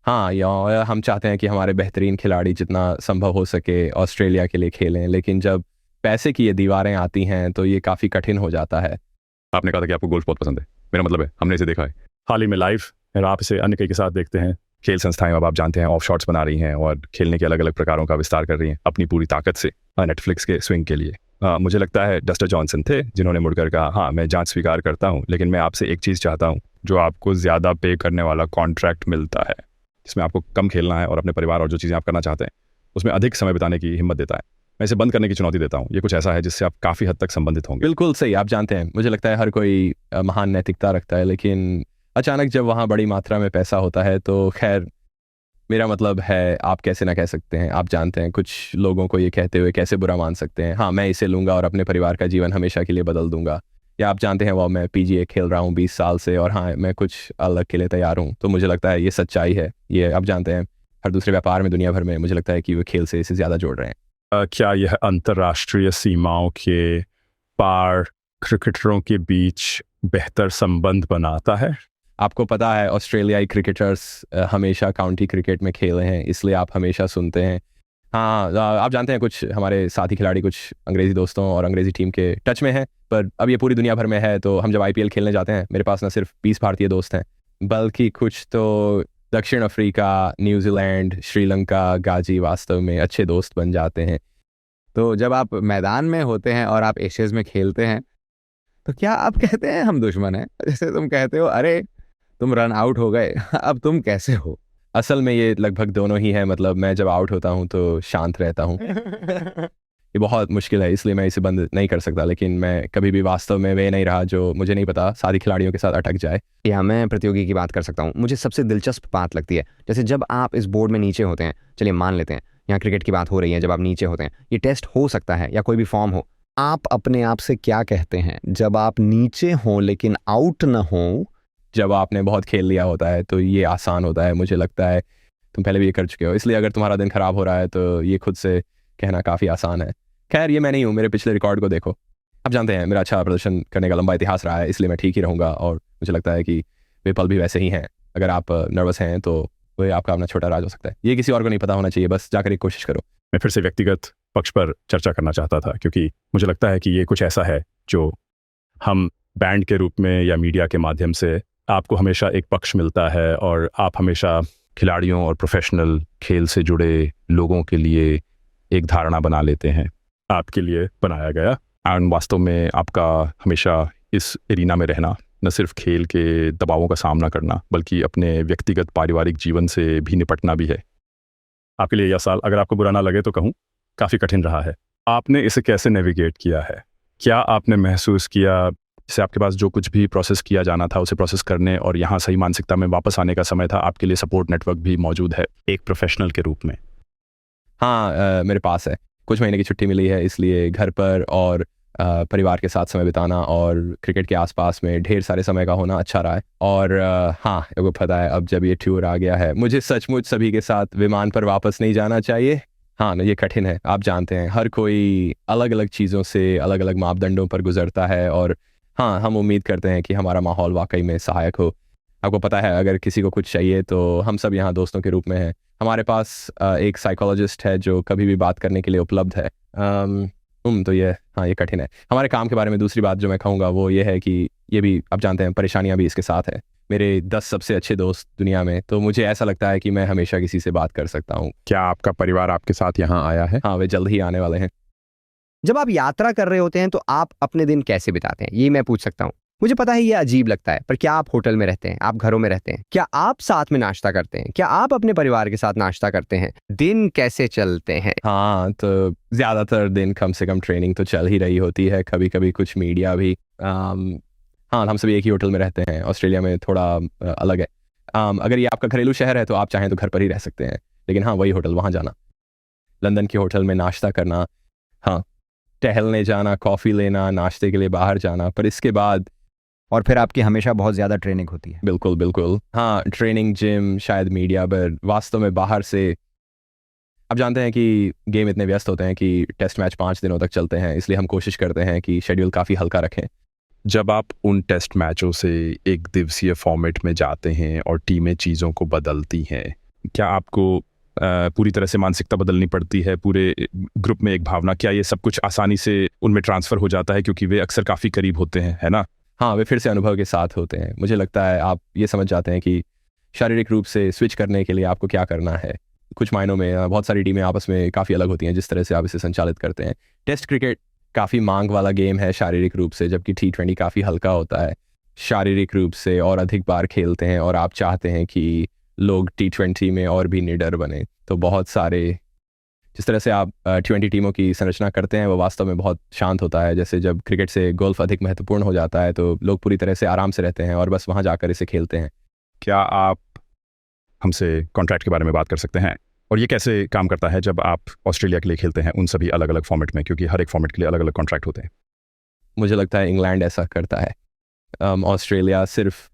Speaker 1: हाँ, या हम चाहते हैं कि हमारे बेहतरीन खिलाड़ी जितना संभव हो सके ऑस्ट्रेलिया के लिए खेलें, लेकिन जब पैसे की ये दीवारें आती हैं तो ये काफ़ी कठिन हो जाता है।
Speaker 3: आपने कहा था कि आपको गोल्फ बहुत पसंद है, मेरा मतलब है हमने इसे देखा है हाल ही में लाइव, और आप इसे अन्य कई के साथ देखते हैं। खेल संस्थाएं अब आप जानते हैं ऑफ शॉट्स बना रही हैं और खेलने के अलग अलग प्रकारों का विस्तार कर रही हैं अपनी पूरी ताकत से नेटफ्लिक्स के स्विंग के लिए। मुझे लगता है डस्टर जॉनसन थे जिन्होंने मुड़कर कहा, हाँ मैं जांच स्वीकार करता हूँ, लेकिन मैं आपसे एक चीज़ चाहता हूँ, जो आपको ज़्यादा पे करने वाला कॉन्ट्रैक्ट मिलता है, जिसमें आपको कम खेलना है और अपने परिवार और जो चीज़ें आप करना चाहते हैं उसमें अधिक समय बिताने की हिम्मत देता है। मैं इसे बंद करने की चुनौती देता हूँ। ये कुछ ऐसा है जिससे आप काफ़ी हद तक संबंधित होंगे।
Speaker 1: बिल्कुल सही, आप जानते हैं मुझे लगता है हर कोई महान नैतिकता रखता है, लेकिन अचानक जब वहाँ बड़ी मात्रा में पैसा होता है तो खैर मेरा मतलब है आप कैसे ना कह सकते हैं। आप जानते हैं कुछ लोगों को ये कहते हुए कैसे बुरा मान सकते हैं, हाँ मैं इसे लूँगा और अपने परिवार का जीवन हमेशा के लिए बदल दूंगा। या आप जानते हैं वो मैं पीजीए खेल रहा हूँ 20 साल से और हाँ मैं कुछ अलग के लिए तैयार हूँ। तो मुझे लगता है ये सच्चाई है। ये आप जानते हैं हर दूसरे व्यापार में दुनिया भर में मुझे लगता है कि वो खेल से इसे ज़्यादा जोड़ रहे हैं।
Speaker 3: क्या यह अंतर्राष्ट्रीय सीमाओं के पार क्रिकेटरों के बीच बेहतर संबंध बनाता है?
Speaker 1: आपको पता है ऑस्ट्रेलियाई क्रिकेटर्स हमेशा काउंटी क्रिकेट में खेले हैं, इसलिए आप हमेशा सुनते हैं। हाँ, आप जानते हैं कुछ हमारे साथी खिलाड़ी कुछ अंग्रेज़ी दोस्तों और अंग्रेज़ी टीम के टच में हैं, पर अब ये पूरी दुनिया भर में है। तो हम जब आईपीएल खेलने जाते हैं मेरे पास न सिर्फ 20 भारतीय दोस्त हैं, बल्कि कुछ तो दक्षिण अफ्रीका, न्यूजीलैंड, श्रीलंका, गाजी वास्तव में अच्छे दोस्त बन जाते हैं।
Speaker 2: तो जब आप मैदान में होते हैं और आप एशियज में खेलते हैं तो क्या आप कहते हैं हम दुश्मन हैं? जैसे तुम कहते हो अरे तुम रन आउट हो गए, अब तुम कैसे हो?
Speaker 1: असल में ये लगभग दोनों ही है, मतलब मैं जब आउट होता हूँ तो शांत रहता हूँ। ये बहुत मुश्किल है, इसलिए मैं इसे बंद नहीं कर सकता, लेकिन मैं कभी भी वास्तव में वे नहीं रहा जो मुझे नहीं पता सारी खिलाड़ियों के साथ अटक जाए।
Speaker 2: या मैं प्रतियोगी की बात कर सकता हूँ। मुझे सबसे दिलचस्प बात लगती है, जैसे जब आप इस बोर्ड में नीचे होते हैं, चलिए मान लेते हैं यहाँ क्रिकेट की बात हो रही है, जब आप नीचे होते हैं, ये टेस्ट हो सकता है या कोई भी फॉर्म हो, आप अपने आप से क्या कहते हैं जब आप नीचे हों लेकिन आउट न हों?
Speaker 1: जब आपने बहुत खेल लिया होता है तो ये आसान होता है, मुझे लगता है तुम पहले भी ये कर चुके हो, इसलिए अगर तुम्हारा दिन खराब हो रहा है तो ये खुद से कहना काफ़ी आसान है। खैर ये मैं नहीं हूँ, मेरे पिछले रिकॉर्ड को देखो, आप जानते हैं मेरा अच्छा प्रदर्शन करने का लंबा इतिहास रहा है, इसलिए मैं ठीक ही रहूँगा और मुझे लगता है कि वे पल भी वैसे ही हैं। अगर आप नर्वस हैं तो वह आपका अपना छोटा राज हो सकता है, ये किसी और को नहीं पता होना चाहिए, बस जाकर एक कोशिश करो।
Speaker 3: मैं फिर से व्यक्तिगत पक्ष पर चर्चा करना चाहता था, क्योंकि मुझे लगता है कि ये कुछ ऐसा है जो हम बैंड के रूप में या मीडिया के माध्यम से आपको हमेशा एक पक्ष मिलता है और आप हमेशा खिलाड़ियों और प्रोफेशनल खेल से जुड़े लोगों के लिए एक धारणा बना लेते हैं, आपके लिए बनाया गया। एंड वास्तव में आपका हमेशा इस एरिना में रहना न सिर्फ खेल के दबावों का सामना करना, बल्कि अपने व्यक्तिगत पारिवारिक जीवन से भी निपटना भी है। आपके लिए यह साल, अगर आपको बुरा ना लगे तो कहूँ, काफ़ी कठिन रहा है। आपने इसे कैसे नेविगेट किया है? क्या आपने महसूस किया जैसे आपके पास जो कुछ भी प्रोसेस किया जाना था उसे प्रोसेस करने और यहाँ सही मानसिकता में वापस आने का समय था, आपके लिए सपोर्ट नेटवर्क भी मौजूद है एक प्रोफेशनल के रूप में?
Speaker 1: हाँ, मेरे पास है, कुछ महीने की छुट्टी मिली है, इसलिए घर पर और परिवार के साथ समय बिताना और क्रिकेट के आसपास में ढेर सारे समय का होना अच्छा रहा है। और हाँ, आपको पता है अब जब ये टूर आ गया है, मुझे सचमुच सभी के साथ विमान पर वापस नहीं जाना चाहिए। हाँ ना, ये कठिन है, आप जानते हैं हर कोई अलग अलग चीज़ों से अलग अलग मापदंडों पर गुजरता है, और हाँ, हम उम्मीद करते हैं कि हमारा माहौल वाकई में सहायक हो। आपको पता है अगर किसी को कुछ चाहिए तो हम सब यहाँ दोस्तों के रूप में हैं। हमारे पास एक साइकोलॉजिस्ट है जो कभी भी बात करने के लिए उपलब्ध है। तो ये हाँ, ये कठिन है। हमारे काम के बारे में दूसरी बात जो मैं कहूँगा वो ये है कि ये भी आप जानते हैं परेशानियाँ भी इसके साथ है। मेरे 10 सबसे अच्छे दोस्त दुनिया में, तो मुझे ऐसा लगता है कि मैं हमेशा किसी से बात कर सकता हूँ।
Speaker 3: क्या आपका परिवार आपके साथ यहाँ आया है?
Speaker 1: हाँ, वे जल्द ही आने वाले हैं।
Speaker 2: जब आप यात्रा कर रहे होते हैं तो आप अपने दिन कैसे बिताते हैं, ये मैं पूछ सकता हूँ। मुझे पता है ये अजीब लगता है, पर क्या आप होटल में रहते हैं, आप घरों में रहते हैं, क्या आप साथ में नाश्ता करते हैं, क्या आप अपने परिवार के साथ नाश्ता करते हैं? दिन कैसे चलते हैं?
Speaker 1: हाँ, तो ज़्यादातर दिन कम से कम ट्रेनिंग तो चल ही रही होती है, कभी कभी कुछ मीडिया भी। हाँ, हम सभी एक ही होटल में रहते हैं। ऑस्ट्रेलिया में थोड़ा अलग है। अगर ये आपका घरेलू शहर है तो आप चाहें तो घर पर ही रह सकते हैं, लेकिन हाँ, वही होटल, वहाँ जाना, लंदन के होटल में नाश्ता करना, हाँ, टहलने जाना, कॉफ़ी लेना, नाश्ते के लिए बाहर जाना, पर इसके बाद
Speaker 6: और फिर आपकी हमेशा बहुत ज़्यादा ट्रेनिंग होती है।
Speaker 1: बिल्कुल बिल्कुल, हाँ, ट्रेनिंग, जिम, शायद मीडिया, पर वास्तव में बाहर से आप जानते हैं कि गेम इतने व्यस्त होते हैं कि टेस्ट मैच 5 दिनों तक चलते हैं, इसलिए हम कोशिश करते हैं कि शेड्यूल काफ़ी हल्का रखें।
Speaker 3: जब आप उन टेस्ट मैचों से एक दिवसीय फॉर्मेट में जाते हैं और टीमें चीज़ों को बदलती हैं, क्या आपको पूरी तरह से मानसिकता बदलनी पड़ती है? पूरे ग्रुप में एक भावना, क्या ये सब कुछ आसानी से उनमें ट्रांसफ़र हो जाता है क्योंकि वे अक्सर काफ़ी करीब होते हैं, है ना?
Speaker 1: हाँ, वे फिर से अनुभव के साथ होते हैं। मुझे लगता है आप ये समझ जाते हैं कि शारीरिक रूप से स्विच करने के लिए आपको क्या करना है। कुछ मायनों में बहुत सारी टीमें आपस में काफ़ी अलग होती हैं जिस तरह से आप इसे संचालित करते हैं। टेस्ट क्रिकेट काफ़ी मांग वाला गेम है शारीरिक रूप से, जबकि T20 काफ़ी हल्का होता है। शारीरिक रूप से और अधिक बार खेलते हैं और आप चाहते हैं कि लोग T20 में और भी निडर बने, तो बहुत सारे जिस तरह से आप T20 टीमों की संरचना करते हैं वो वास्तव में बहुत शांत होता है। जैसे जब क्रिकेट से गोल्फ अधिक महत्वपूर्ण हो जाता है तो लोग पूरी तरह से आराम से रहते हैं और बस वहाँ जाकर इसे खेलते हैं।
Speaker 3: क्या आप हमसे कॉन्ट्रैक्ट के बारे में बात कर सकते हैं, और ये कैसे काम करता है जब आप ऑस्ट्रेलिया के लिए खेलते हैं उन सभी अलग अलग फॉर्मेट में, क्योंकि हर एक फॉर्मेट के लिए अलग अलग कॉन्ट्रैक्ट होते हैं?
Speaker 1: मुझे लगता है इंग्लैंड ऐसा करता है। ऑस्ट्रेलिया सिर्फ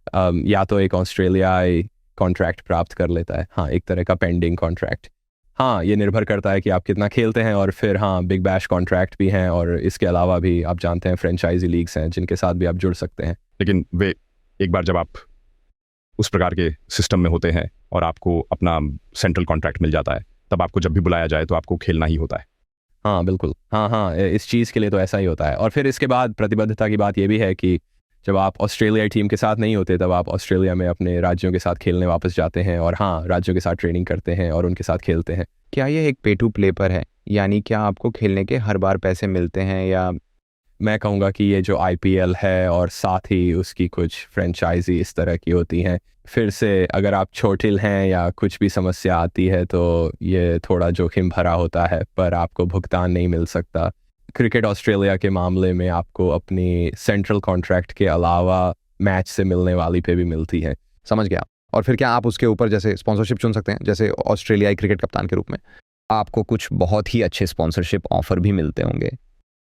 Speaker 1: या तो एक ऑस्ट्रेलियाई कॉन्ट्रैक्ट प्राप्त कर लेता है, हाँ, एक तरह का पेंडिंग कॉन्ट्रैक्ट। हाँ, ये निर्भर करता है कि आप कितना खेलते हैं, और फिर हाँ, बिग बैश कॉन्ट्रैक्ट भी हैं, और इसके अलावा भी आप जानते हैं फ्रेंचाइजी लीग्स हैं जिनके साथ भी आप जुड़ सकते हैं।
Speaker 3: लेकिन वे एक बार जब आप उस प्रकार के सिस्टम में होते हैं और आपको अपना सेंट्रल कॉन्ट्रैक्ट मिल जाता है, तब आपको जब भी बुलाया जाए तो आपको खेलना ही होता है।
Speaker 1: हाँ बिल्कुल, हाँ, इस चीज़ के लिए तो ऐसा ही होता है। और फिर इसके बाद प्रतिबद्धता की बात ये भी है कि जब आप ऑस्ट्रेलियाई टीम के साथ नहीं होते तब आप ऑस्ट्रेलिया में अपने राज्यों के साथ खेलने वापस जाते हैं, और हाँ, राज्यों के साथ ट्रेनिंग करते हैं और उनके साथ खेलते हैं।
Speaker 2: क्या ये एक पे टू प्ले पर है, यानी क्या आपको खेलने के हर बार पैसे मिलते हैं, या
Speaker 1: मैं कहूँगा कि ये जो IPL है और साथ ही उसकी कुछ फ्रेंचाइजी इस तरह की होती हैं, फिर से अगर आप चोटिल हैं या कुछ भी समस्या आती है तो ये थोड़ा जोखिम भरा होता है, पर आपको भुगतान नहीं मिल सकता। क्रिकेट ऑस्ट्रेलिया के मामले में आपको अपनी सेंट्रल कॉन्ट्रैक्ट के अलावा मैच से मिलने वाली पे भी मिलती है।
Speaker 2: समझ गया। और फिर क्या आप उसके ऊपर जैसे स्पॉन्सरशिप चुन सकते हैं, जैसे ऑस्ट्रेलियाई क्रिकेट कप्तान के रूप में आपको कुछ बहुत ही अच्छे स्पॉन्सरशिप ऑफर भी मिलते होंगे,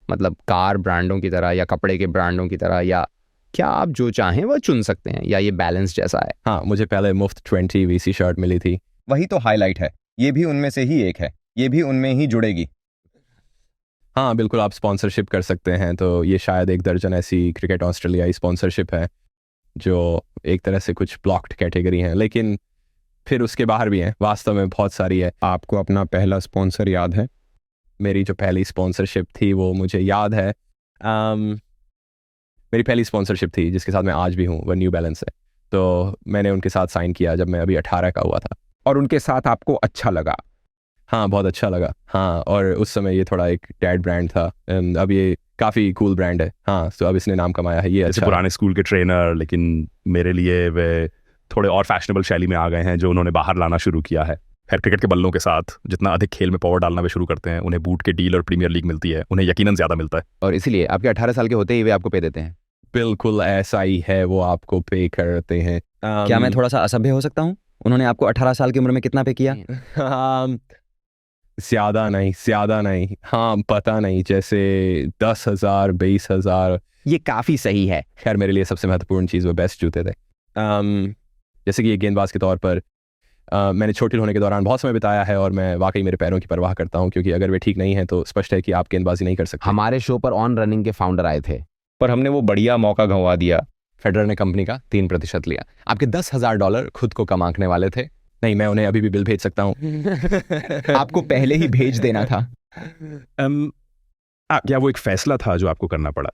Speaker 2: मतलब कार ब्रांडों की तरह या कपड़े के ब्रांडों की तरह, या क्या आप जो चाहें वह चुन सकते हैं, या ये बैलेंस जैसा है?
Speaker 1: हाँ, मुझे पहले मुफ्त 20 VC शर्ट मिली थी।
Speaker 6: वही तो हाईलाइट है, ये भी उनमें से ही एक है, ये भी उनमें ही जुड़ेगी।
Speaker 1: हाँ बिल्कुल, आप स्पॉन्सरशिप कर सकते हैं। तो ये शायद 1 दर्जन ऐसी क्रिकेट ऑस्ट्रेलियाई स्पॉन्सरशिप है जो एक तरह से कुछ ब्लॉक्ड कैटेगरी हैं, लेकिन फिर उसके बाहर भी हैं, वास्तव में बहुत सारी है।
Speaker 2: आपको अपना पहला स्पॉन्सर याद है?
Speaker 1: मेरी जो पहली स्पॉन्सरशिप थी वो मुझे याद है। मेरी पहली स्पॉन्सरशिप थी जिसके साथ मैं आज भी हूँ, वह न्यू बैलेंस है। तो मैंने उनके साथ साइन किया जब मैं अभी 18 का हुआ था।
Speaker 2: और उनके साथ आपको अच्छा लगा?
Speaker 1: हाँ, बहुत अच्छा लगा। हाँ, और उस समय ये थोड़ा एक डैड ब्रांड था, अब ये काफ़ी कूल ब्रांड है। हाँ, तो अब इसने नाम कमाया है। ये
Speaker 3: जैसे
Speaker 1: अच्छा
Speaker 3: पुराने स्कूल के ट्रेनर, लेकिन मेरे लिए वे थोड़े और फैशनेबल शैली में आ गए हैं जो उन्होंने बाहर लाना शुरू किया है। खैर, क्रिकेट के बल्लों के साथ जितना अधिक खेल में पावर डालना वे शुरू करते हैं, उन्हें बूट के डील और प्रीमियर लीग मिलती है, उन्हें यकीनन ज़्यादा मिलता है।
Speaker 2: और इसीलिए आपके 18 साल के होते ही वे आपको पे देते हैं?
Speaker 1: बिल्कुल ऐसा ही है, वो आपको पे करते हैं।
Speaker 5: क्या मैं थोड़ा सा असभ्य हो सकता हूँ? उन्होंने आपको 18 साल की उम्र में कितना पे किया?
Speaker 1: ज़्यादा नहीं। हाँ, पता नहीं, जैसे 10,000 20,000।
Speaker 2: ये काफ़ी सही है।
Speaker 1: खैर, मेरे लिए सबसे महत्वपूर्ण चीज़ वो बेस्ट जूते थे। जैसे कि एक गेंदबाज के तौर पर मैंने चोटिल होने के दौरान बहुत समय बिताया है और मैं वाकई मेरे पैरों की परवाह करता हूँ, क्योंकि अगर वे ठीक नहीं हैं तो स्पष्ट है कि आप गेंदबाजी नहीं कर सकते।
Speaker 2: हमारे शो पर ऑन रनिंग के फाउंडर आए थे, पर हमने वो बढ़िया मौका गंवा दिया।
Speaker 1: फेडरर ने कंपनी का
Speaker 2: 3% लिया। आपके $10,000 खुद को कमाने वाले थे।
Speaker 1: नहीं, मैं उन्हें अभी भी बिल भेज सकता हूँ।
Speaker 2: आपको पहले ही भेज देना था।
Speaker 3: क्या वो एक फैसला था जो आपको करना पड़ा?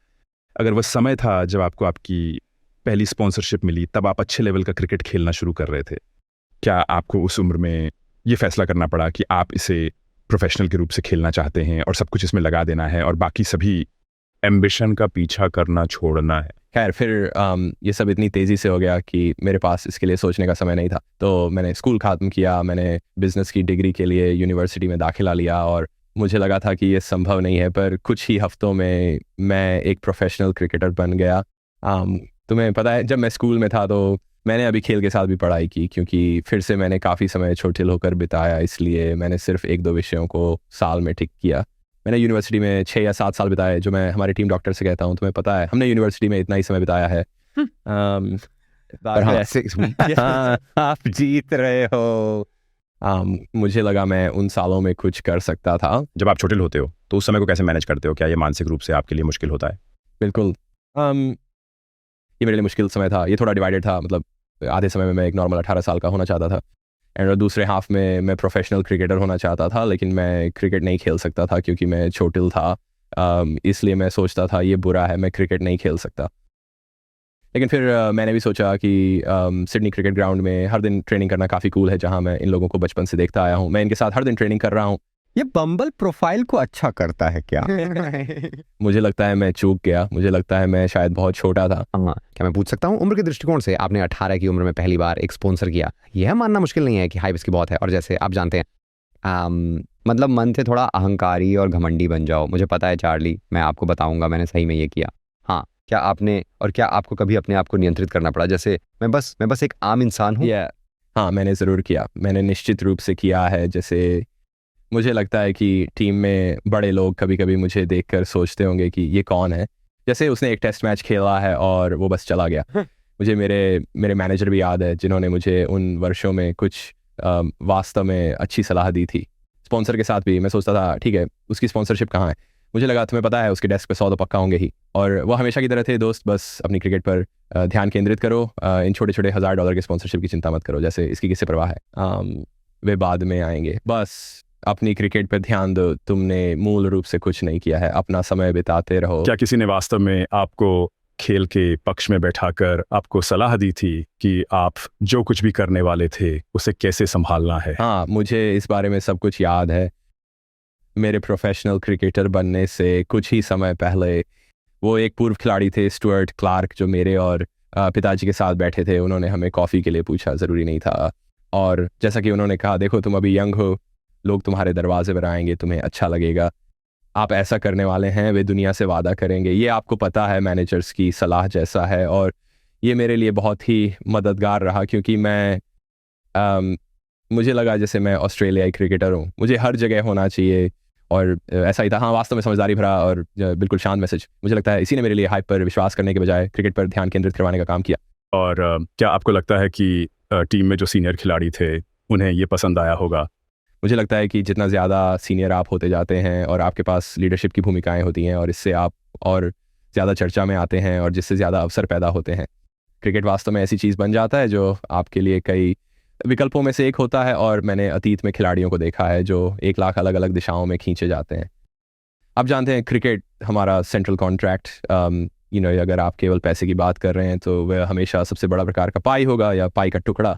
Speaker 3: अगर वह समय था जब आपको आपकी पहली स्पॉन्सरशिप मिली, तब आप अच्छे लेवल का क्रिकेट खेलना शुरू कर रहे थे, क्या आपको उस उम्र में ये फैसला करना पड़ा कि आप इसे प्रोफेशनल के रूप से खेलना चाहते हैं और सब कुछ इसमें लगा देना है और बाकी सभी एम्बिशन का पीछा करना छोड़ना है?
Speaker 1: खैर, फिर ये सब इतनी तेज़ी से हो गया कि मेरे पास इसके लिए सोचने का समय नहीं था। तो मैंने स्कूल ख़त्म किया, मैंने बिज़नेस की डिग्री के लिए यूनिवर्सिटी में दाखिला लिया और मुझे लगा था कि ये संभव नहीं है, पर कुछ ही हफ्तों में मैं एक प्रोफेशनल क्रिकेटर बन गया। तुम्हें पता है, जब मैं स्कूल में था तो मैंने अभी खेल के साथ भी पढ़ाई की, क्योंकि फिर से मैंने काफ़ी समय चोटिल होकर बिताया, इसलिए मैंने सिर्फ 1-2 विषयों को साल में ठीक किया। मैंने यूनिवर्सिटी में 6 या 7 साल बिताए, जो मैं हमारी टीम डॉक्टर से कहता हूँ। तुम्हें पता है, हमने यूनिवर्सिटी में इतना ही समय बिताया है।
Speaker 2: पर हाँ,
Speaker 1: आप जीत रहे हो। मुझे लगा मैं उन सालों में कुछ कर सकता था।
Speaker 3: जब आप चोटिल होते हो तो उस समय को कैसे मैनेज करते हो? क्या ये मानसिक रूप से आपके लिए मुश्किल होता है?
Speaker 1: बिल्कुल। ये मेरे लिए मुश्किल समय था। ये थोड़ा डिवाइडेड था, मतलब आधे समय में मैं एक नॉर्मल 18 साल का होना चाहता था एंड दूसरे हाफ में मैं प्रोफेशनल क्रिकेटर होना चाहता था, लेकिन मैं क्रिकेट नहीं खेल सकता था क्योंकि मैं चोटिल था। इसलिए मैं सोचता था ये बुरा है, मैं क्रिकेट नहीं खेल सकता। लेकिन फिर मैंने भी सोचा कि सिडनी क्रिकेट ग्राउंड में हर दिन ट्रेनिंग करना काफ़ी कूल है, जहाँ मैं इन लोगों को बचपन से देखता आया हूँ। मैं इनके साथ हर दिन ट्रेनिंग कर रहा हूँ।
Speaker 6: ये बम्बल प्रोफाइल को अच्छा करता है क्या?
Speaker 1: मुझे लगता है मैं चूक गया, मुझे लगता है मैं शायद बहुत छोटा था।
Speaker 2: हाँ, क्या मैं पूछ सकता हूँ, उम्र के दृष्टिकोण से आपने 18 की उम्र में पहली बार एक स्पॉन्सर किया, यह मानना मुश्किल नहीं है कि हाइप इसकी बहुत है, और जैसे आप जानते हैं मतलब मन से थोड़ा अहंकारी और घमंडी बन जाओ। मुझे पता है चार्ली, मैं आपको बताऊंगा मैंने सही में ये किया। हाँ, क्या आपको कभी अपने आप को नियंत्रित करना पड़ा, जैसे मैं बस एक आम इंसान हूँ?
Speaker 1: हाँ, मैंने ज़रूर किया, मैंने निश्चित रूप से किया है। जैसे मुझे लगता है कि टीम में बड़े लोग कभी कभी मुझे देखकर सोचते होंगे कि ये कौन है। जैसे उसने एक टेस्ट मैच खेला है और वो बस चला गया। मुझे मेरे मैनेजर भी याद है जिन्होंने मुझे उन वर्षों में कुछ वास्तव में अच्छी सलाह दी थी। स्पॉन्सर के साथ भी मैं सोचता था, ठीक है, उसकी स्पॉन्सरशिप कहाँ है? मुझे लगा तुम्हें पता है उसके डेस्क पे 100 तो पक्का होंगे ही। और वो हमेशा की तरह थे, दोस्त बस अपनी क्रिकेट पर ध्यान केंद्रित करो, इन छोटे छोटे $1000 के स्पॉन्सरशिप की चिंता मत करो, जैसे इसकी किससे परवाह है, वे बाद में आएंगे। बस अपनी क्रिकेट पर ध्यान दो, तुमने मूल रूप से कुछ नहीं किया है, अपना समय बिताते रहो।
Speaker 3: क्या किसी ने वास्तव में आपको खेल के पक्ष में बैठाकर आपको सलाह दी थी कि आप जो कुछ भी करने वाले थे उसे कैसे संभालना है?
Speaker 1: हाँ, मुझे इस बारे में सब कुछ याद है। मेरे प्रोफेशनल क्रिकेटर बनने से कुछ ही समय पहले वो एक पूर्व खिलाड़ी थे स्टुअर्ट क्लार्क, जो मेरे और पिताजी के साथ बैठे थे। उन्होंने हमें कॉफ़ी के लिए पूछा, ज़रूरी नहीं था। और जैसा कि उन्होंने कहा, देखो तुम अभी यंग हो, लोग तुम्हारे दरवाजे पर आएंगे, तुम्हें अच्छा लगेगा, आप ऐसा करने वाले हैं, वे दुनिया से वादा करेंगे। ये आपको पता है मैनेजर्स की सलाह जैसा है। और ये मेरे लिए बहुत ही मददगार रहा, क्योंकि मुझे लगा जैसे मैं ऑस्ट्रेलियाई क्रिकेटर हूँ, मुझे हर जगह होना चाहिए। और ऐसा ही था। हाँ, वास्तव में समझदारी भरा और बिल्कुल शांत मैसेज। मुझे लगता है इसी ने मेरे लिए हाइप पर विश्वास करने के बजाय क्रिकेट पर ध्यान केंद्रित करवाने का काम किया।
Speaker 3: और क्या आपको लगता है कि टीम में जो सीनियर खिलाड़ी थे उन्हें ये पसंद आया होगा?
Speaker 1: मुझे लगता है कि जितना ज़्यादा सीनियर आप होते जाते हैं और आपके पास लीडरशिप की भूमिकाएं होती हैं, और इससे आप और ज़्यादा चर्चा में आते हैं और जिससे ज़्यादा अवसर पैदा होते हैं, क्रिकेट वास्तव में ऐसी चीज़ बन जाता है जो आपके लिए कई विकल्पों में से एक होता है। और मैंने अतीत में खिलाड़ियों को देखा है जो 1 लाख अलग अलग दिशाओं में खींचे जाते हैं। आप जानते हैं क्रिकेट हमारा सेंट्रल कॉन्ट्रैक्ट, अगर आप केवल पैसे की बात कर रहे हैं तो वह हमेशा सबसे बड़ा प्रकार का पाई होगा या पाई का टुकड़ा।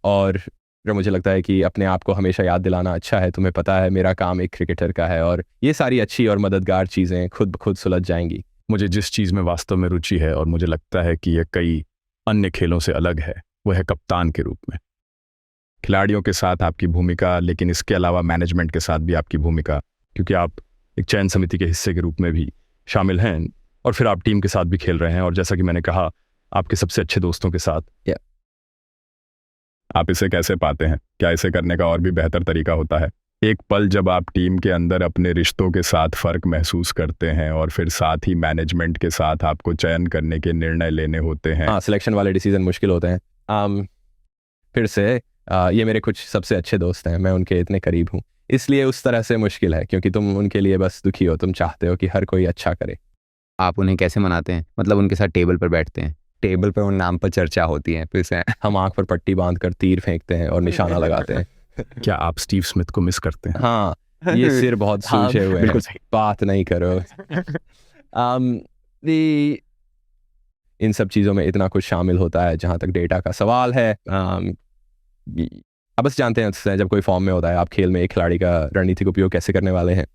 Speaker 1: और मुझे लगता है कि अपने आप को हमेशा याद दिलाना अच्छा है, तुम्हें पता है मेरा काम एक क्रिकेटर का है, और ये सारी अच्छी और मददगार चीज़ें खुद ब खुद सुलझ जाएंगी।
Speaker 3: मुझे जिस चीज़ में वास्तव में रुचि है और मुझे लगता है कि यह कई अन्य खेलों से अलग है, वह है कप्तान के रूप में। खिलाड़ियों के साथ आपकी भूमिका, लेकिन इसके अलावा मैनेजमेंट के साथ भी आपकी भूमिका, क्योंकि आप एक चयन समिति के हिस्से के रूप में भी शामिल हैं और फिर आप टीम के साथ भी खेल रहे हैं, और जैसा कि मैंने कहा, आपके सबसे अच्छे दोस्तों के साथ। आप इसे कैसे पाते हैं? क्या इसे करने का और भी बेहतर तरीका होता है? एक पल जब आप टीम के अंदर अपने रिश्तों के साथ फ़र्क महसूस करते हैं और फिर साथ ही मैनेजमेंट के साथ आपको चयन करने के निर्णय लेने होते हैं।
Speaker 1: हाँ, सिलेक्शन वाले डिसीजन मुश्किल होते हैं। फिर से ये मेरे कुछ सबसे अच्छे दोस्त हैं, मैं उनके इतने करीब हूँ, इसलिए उस तरह से मुश्किल है, क्योंकि तुम उनके लिए बस दुखी हो, तुम चाहते हो कि हर कोई अच्छा करे।
Speaker 2: आप उन्हें कैसे मनाते हैं? मतलब उनके साथ टेबल पर बैठते हैं, टेबल पर उन नाम पर चर्चा होती है, फिर से
Speaker 1: हम आंख पर पट्टी बांधकर तीर फेंकते हैं और निशाना लगाते हैं।
Speaker 3: क्या आप स्टीव स्मिथ को मिस करते हैं?
Speaker 1: हाँ, ये सिर बहुत सूझे हुए हैं, बात नहीं करो। इन सब चीज़ों में इतना कुछ शामिल होता है। जहाँ तक डेटा का सवाल है, अब बस जानते हैं जब कोई फॉर्म में होता है, आप खेल में एक खिलाड़ी का रणनीतिक उपयोग कैसे करने वाले हैं।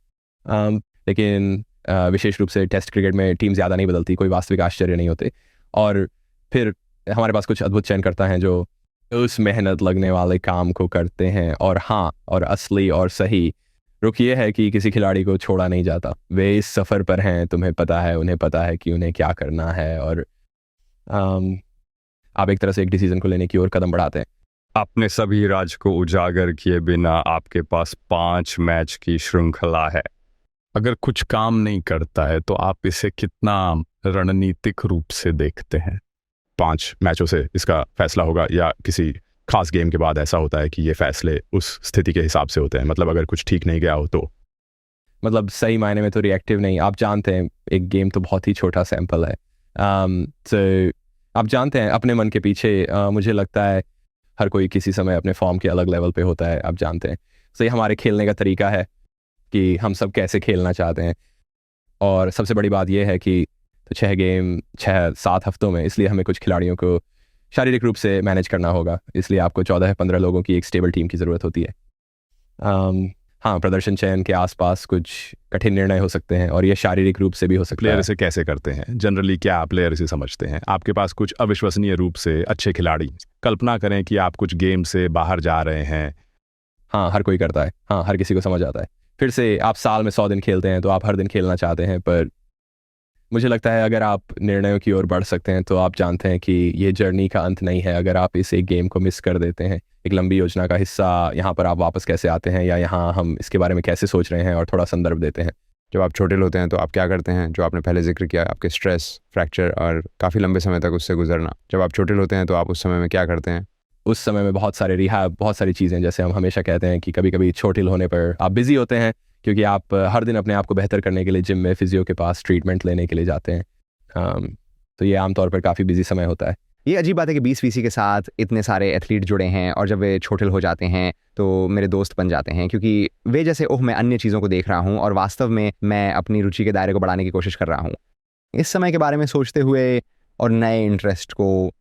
Speaker 1: लेकिन विशेष रूप से टेस्ट क्रिकेट में टीम ज़्यादा नहीं बदलती, कोई वास्तविक आश्चर्य नहीं होते। और फिर हमारे पास कुछ अद्भुत चयनकर्ता हैं जो उस मेहनत लगने वाले काम को करते हैं। और हाँ, और असली और सही रुख ये है कि किसी खिलाड़ी को छोड़ा नहीं जाता। वे इस सफ़र पर हैं, तुम्हें पता है, उन्हें पता है कि उन्हें क्या करना है, और आप एक तरह से एक डिसीजन को लेने की ओर कदम बढ़ाते हैं।
Speaker 3: अपने सभी राज को उजागर किए बिना आपके पास 5 मैच की श्रृंखला है। अगर कुछ काम नहीं करता है तो आप इसे कितना रणनीतिक रूप से देखते हैं? 5 मैचों से इसका फैसला होगा, या किसी खास गेम के बाद ऐसा होता है कि ये फैसले उस स्थिति के हिसाब से होते हैं? मतलब अगर कुछ ठीक नहीं गया हो तो
Speaker 1: मतलब सही मायने में तो रिएक्टिव नहीं। आप जानते हैं एक गेम तो बहुत ही छोटा सैंपल है। तो आप जानते हैं अपने मन के पीछे मुझे लगता है हर कोई किसी समय अपने फॉर्म के अलग लेवल पे होता है। आप जानते हैं सही हमारे खेलने का तरीका है कि हम सब कैसे खेलना चाहते हैं। और सबसे बड़ी बात यह है कि 6 गेम 6-7 हफ्तों में, इसलिए हमें कुछ खिलाड़ियों को शारीरिक रूप से मैनेज करना होगा। इसलिए आपको 14-15 लोगों की एक स्टेबल टीम की ज़रूरत होती है। हाँ, प्रदर्शन चयन के आसपास कुछ कठिन निर्णय हो सकते हैं और ये शारीरिक रूप से भी हो सकता
Speaker 3: प्लेयर
Speaker 1: है।
Speaker 3: इसे कैसे करते हैं? जनरली क्या आप प्लेयर इसे समझते हैं? आपके पास कुछ अविश्वसनीय रूप से अच्छे खिलाड़ी, कल्पना करें कि आप कुछ गेम से बाहर जा रहे हैं।
Speaker 1: हाँ, हर कोई करता है। हाँ, हर किसी को समझ आता है। फिर से आप साल में 100 दिन खेलते हैं तो आप हर दिन खेलना चाहते हैं, पर मुझे लगता है अगर आप निर्णयों की ओर बढ़ सकते हैं तो आप जानते हैं कि ये जर्नी का अंत नहीं है। अगर आप इस एक गेम को मिस कर देते हैं, एक लंबी योजना का हिस्सा, यहाँ पर आप वापस कैसे आते हैं या यहाँ हम इसके बारे में कैसे सोच रहे हैं और थोड़ा संदर्भ देते हैं।
Speaker 2: जब आप छोटे होते हैं तो आप क्या करते हैं? जो आपने पहले जिक्र किया, आपके स्ट्रेस, फ्रैक्चर और काफ़ी लंबे समय तक उससे गुजरना। जब आप छोटे होते हैं तो आप उस समय में क्या करते हैं?
Speaker 1: उस समय में बहुत सारे रिहैब, बहुत सारी चीज़ें, जैसे हम हमेशा कहते हैं कि कभी कभी छोटे होने पर आप बिज़ी होते हैं क्योंकि आप हर दिन अपने आप को बेहतर करने के लिए जिम में फिजियो के पास ट्रीटमेंट लेने के लिए जाते हैं। तो ये आमतौर पर काफ़ी बिजी समय होता है।
Speaker 2: ये अजीब बात है कि 20 के साथ इतने सारे एथलीट जुड़े हैं और जब वे छोटे हो जाते हैं तो मेरे दोस्त बन जाते हैं, क्योंकि वे जैसे मैं अन्य चीज़ों को देख रहा हूँ और वास्तव में मैं अपनी रुचि के दायरे को बढ़ाने की कोशिश कर रहा हूँ। इस समय के बारे में सोचते हुए और नए इंटरेस्ट को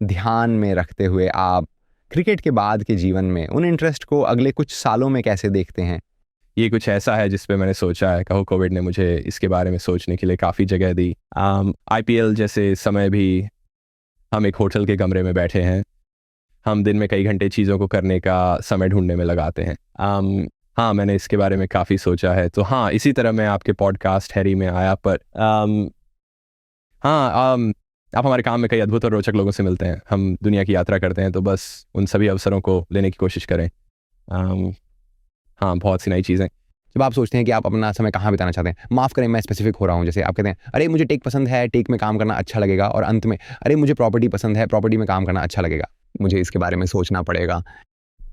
Speaker 2: ध्यान में रखते हुए आप क्रिकेट के बाद के जीवन में उन इंटरेस्ट को अगले कुछ सालों में कैसे देखते हैं?
Speaker 1: ये कुछ ऐसा है जिस पे मैंने सोचा है। कहो कोविड ने मुझे इसके बारे में सोचने के लिए काफ़ी जगह दी। IPL जैसे समय भी हम एक होटल के कमरे में बैठे हैं, हम दिन में कई घंटे चीज़ों को करने का समय ढूंढने में लगाते हैं। हाँ, मैंने इसके बारे में काफ़ी सोचा है। तो हाँ, इसी तरह मैं आपके पॉडकास्ट हैरी में आया, पर आप हमारे काम में कई अद्भुत और रोचक लोगों से मिलते हैं। हम दुनिया की यात्रा करते हैं, तो बस उन सभी अवसरों को लेने की कोशिश करें। हाँ, बहुत सी नई चीज़ें।
Speaker 2: जब आप सोचते हैं कि आप अपना समय कहाँ बिताना चाहते हैं, माफ़ करें मैं स्पेसिफिक हो रहा हूँ, जैसे आप कहते हैं अरे मुझे टेक पसंद है, टेक में काम करना अच्छा लगेगा, और अंत में अरे मुझे प्रॉपर्टी पसंद है, प्रॉपर्टी में काम करना अच्छा लगेगा, मुझे इसके बारे में सोचना पड़ेगा।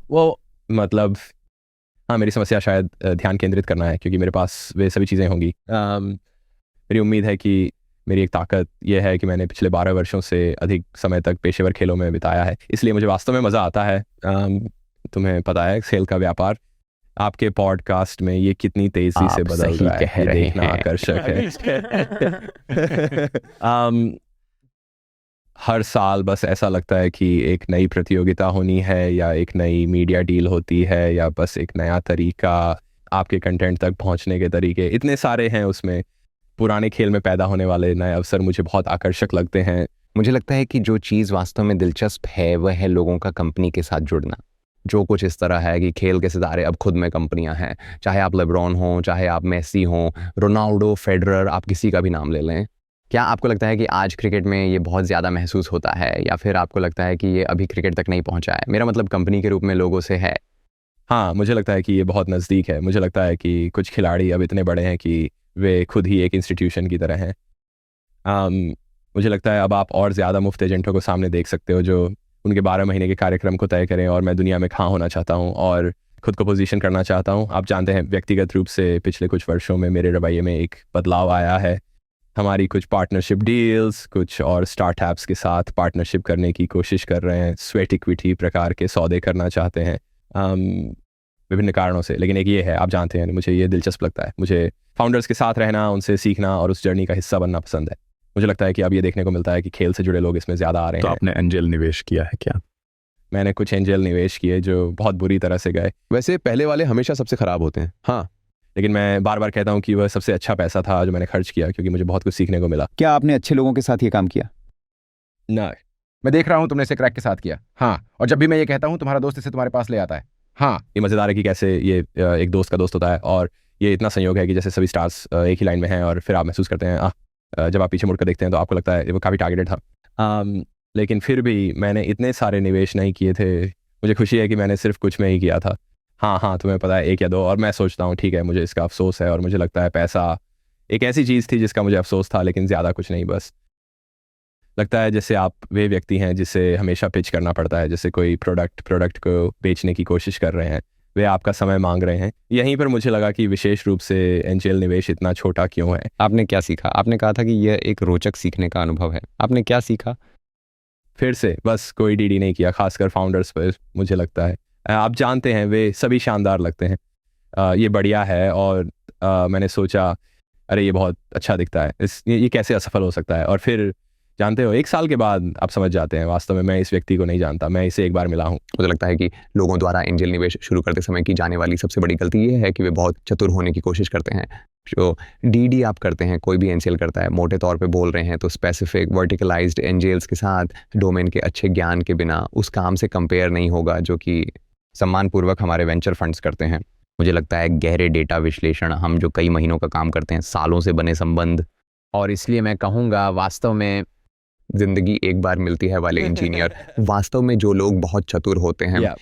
Speaker 1: वो मतलब हाँ, मेरी समस्या शायद ध्यान केंद्रित करना है, क्योंकि मेरे पास वे सभी चीज़ें होंगी। मेरी उम्मीद है कि मेरी एक ताकत यह है कि मैंने पिछले 12 वर्षों से अधिक समय तक पेशेवर खेलों में बिताया है, इसलिए मुझे वास्तव में मज़ा आता है। तुम्हें पता है खेल का व्यापार आपके पॉडकास्ट में ये कितनी तेज़ी से बदल रहा है, ये देखना आकर्षक है। हर साल बस ऐसा लगता है कि एक नई प्रतियोगिता होनी है, या एक नई मीडिया डील होती है, या बस एक नया तरीका आपके कंटेंट तक पहुंचने के तरीके, इतने सारे हैं उसमें। पुराने खेल में पैदा होने वाले नए अवसर मुझे बहुत आकर्षक लगते हैं।
Speaker 2: मुझे लगता है कि जो चीज़ वास्तव में दिलचस्प है वह है लोगों का कंपनी के साथ जुड़ना। जो कुछ इस तरह है कि खेल के सितारे अब खुद में कंपनियां हैं, चाहे आप लेब्रॉन हों, चाहे आप मेसी हों, रोनाल्डो, फेडरर, आप किसी का भी नाम ले लें। क्या आपको लगता है कि आज क्रिकेट में ये बहुत ज़्यादा महसूस होता है, या फिर आपको लगता है कि ये अभी क्रिकेट तक नहीं पहुंचा है? मेरा मतलब कंपनी के रूप में लोगों से है।
Speaker 1: हाँ, मुझे लगता है कि ये बहुत नज़दीक है। मुझे लगता है कि कुछ खिलाड़ी अब इतने बड़े हैं कि वे खुद ही एक इंस्टीट्यूशन की तरह हैं। मुझे लगता है अब आप और ज़्यादा मुफ्त एजेंटों को सामने देख सकते हो, जो उनके 12 महीने के कार्यक्रम को तय करें, और मैं दुनिया में कहाँ होना चाहता हूँ और खुद को पोजीशन करना चाहता हूँ। आप जानते हैं, व्यक्तिगत रूप से पिछले कुछ वर्षों में मेरे रवैये में एक बदलाव आया है। हमारी कुछ पार्टनरशिप डील्स, कुछ और स्टार्टअप्स के साथ पार्टनरशिप करने की कोशिश कर रहे हैं, स्वेट इक्विटी प्रकार के सौदे करना चाहते हैं, विभिन्न कारणों से। लेकिन एक ये है, आप जानते हैं, मुझे ये दिलचस्प लगता है। मुझे फाउंडर्स के साथ रहना, उनसे सीखना और उस जर्नी का हिस्सा बनना पसंद है। मुझे लगता है कि अब ये देखने को मिलता है कि खेल से जुड़े लोग इसमें ज़्यादा आ रहे हैं।
Speaker 3: तो आपने एंजल निवेश किया है क्या?
Speaker 1: मैंने कुछ एंजल निवेश किए जो बहुत बुरी तरह से गए।
Speaker 7: वैसे पहले वाले हमेशा सबसे खराब होते हैं। हाँ,
Speaker 1: लेकिन मैं बार बार कहता हूँ कि वह सबसे अच्छा पैसा था जो मैंने खर्च किया, क्योंकि मुझे बहुत कुछ सीखने को मिला।
Speaker 4: क्या आपने अच्छे लोगों के साथ ये काम किया?
Speaker 1: ना,
Speaker 7: मैं देख रहा हूँ तुमने इसे क्रैक के साथ किया। हाँ, और जब भी मैं ये कहता हूँ तुम्हारा दोस्त इसे तुम्हारे पास ले आता है। हाँ,
Speaker 1: ये मज़ेदार है कि कैसे ये एक दोस्त का दोस्त होता है, और ये इतना संयोग है कि जैसे सभी स्टार्स एक ही लाइन में हैं, और फिर आप महसूस करते हैं जब आप पीछे मुड़कर देखते हैं तो आपको लगता है वो काफ़ी टारगेटेड था। लेकिन फिर भी मैंने इतने सारे निवेश नहीं किए थे। मुझे खुशी है कि मैंने सिर्फ कुछ में ही किया था। हाँ, तुम्हें पता है, 1 या 2। और मैं सोचता हूँ ठीक है, मुझे इसका अफसोस है, और मुझे लगता है पैसा एक ऐसी चीज़ थी जिसका मुझे अफसोस था, लेकिन ज़्यादा कुछ नहीं। बस लगता है जैसे आप वे व्यक्ति हैं जिसे हमेशा पिच करना पड़ता है, जैसे कोई प्रोडक्ट को बेचने की कोशिश कर रहे हैं, वे आपका समय मांग रहे हैं। यहीं पर मुझे लगा कि विशेष रूप से एंजल निवेश इतना छोटा क्यों है।
Speaker 2: आपने क्या सीखा? आपने कहा था कि यह एक रोचक सीखने का अनुभव है, आपने क्या सीखा?
Speaker 1: फिर से बस कोई डीडी नहीं किया, खासकर फाउंडर्स पर। मुझे लगता है आप जानते हैं, वे सभी शानदार लगते हैं, ये बढ़िया है, और मैंने सोचा अरे ये बहुत अच्छा दिखता है, ये कैसे असफल हो सकता है। और फिर जानते हो, 1 साल के बाद आप समझ जाते हैं वास्तव में मैं इस व्यक्ति को नहीं जानता, मैं इसे एक बार मिला हूँ।
Speaker 2: मुझे लगता है कि लोगों द्वारा एंजल निवेश शुरू करते समय की जाने वाली सबसे बड़ी गलती ये है कि वे बहुत चतुर होने की कोशिश करते हैं। जो डीडी आप करते हैं, कोई भी एंजल करता है, मोटे तौर पे बोल रहे हैं तो स्पेसिफिक वर्टिकलाइज्ड एंजल्स के साथ डोमेन के अच्छे ज्ञान के बिना उस काम से कंपेयर नहीं होगा जो कि सम्मानपूर्वक हमारे वेंचर फंड्स करते हैं। मुझे लगता है गहरे डेटा विश्लेषण, हम जो कई महीनों का काम करते हैं, सालों से बने संबंध, और इसलिए मैं कहूँगा वास्तव में जिंदगी एक बार मिलती है वाले इंजीनियर, वास्तव में जो लोग बहुत चतुर होते हैं।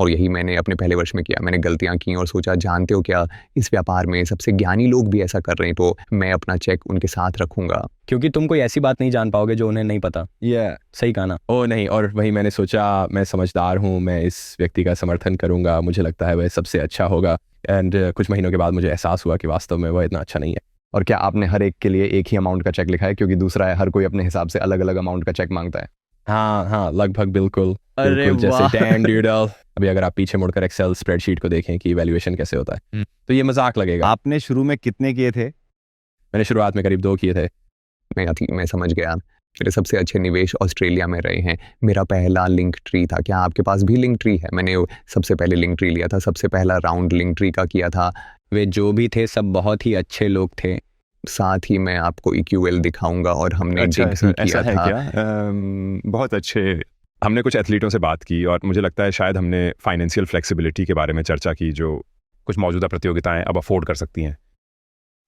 Speaker 2: और यही मैंने अपने पहले वर्ष में किया। मैंने गलतियां की और सोचा जानते हो क्या, इस व्यापार में सबसे ज्ञानी लोग भी ऐसा कर रहे हैं, तो मैं अपना चेक उनके साथ रखूंगा।
Speaker 5: क्योंकि तुम कोई ऐसी बात नहीं जान पाओगे जो उन्हें नहीं पता। सही कहा ना?
Speaker 1: ओ नहीं, और वही मैंने सोचा मैं समझदार हूँ, मैं इस व्यक्ति का समर्थन करूंगा, मुझे लगता है वह सबसे अच्छा होगा। एंड कुछ महीनों के बाद मुझे एहसास हुआ कि वास्तव में वह इतना अच्छा नहीं है।
Speaker 2: और क्या आपने हर एक के लिए एक ही अमाउंट का चेक लिखा है? क्योंकि दूसरा है, हर कोई अपने हिसाब से अलग अलग अमाउंट का चेक मांगता है।
Speaker 1: हाँ, लगभग बिल्कुल
Speaker 5: अरे
Speaker 1: जैसे डैन ड्यूडल। अभी अगर आप पीछे मुड़कर एक्सेल स्प्रेडशीट को देखें कि वैल्यूएशन कैसे होता है, तो ये मजाक लगेगा।
Speaker 4: आपने शुरू में कितने किए थे?
Speaker 1: मैंने शुरुआत में करीब 2 किए थे।
Speaker 2: मैं समझ गया। मेरे सबसे अच्छे निवेश ऑस्ट्रेलिया में रहे हैं। मेरा पहला लिंक ट्री था। क्या आपके पास भी लिंक ट्री है? मैंने सबसे पहले लिंक ट्री लिया था, सबसे पहला राउंड लिंक ट्री का किया था वे जो भी थे सब बहुत ही अच्छे लोग थे। साथ ही मैं आपको EQL दिखाऊंगा और हमने
Speaker 3: अच्छा,
Speaker 2: dig भी
Speaker 3: ऐसा
Speaker 2: किया
Speaker 3: है
Speaker 2: था।
Speaker 3: क्या? बहुत अच्छे। हमने कुछ एथलीटों से बात की और मुझे लगता है शायद हमने फाइनेंशियल फ्लेक्सिबिलिटी के बारे में चर्चा की, जो कुछ मौजूदा प्रतियोगिताएं अब अफोर्ड कर सकती हैं।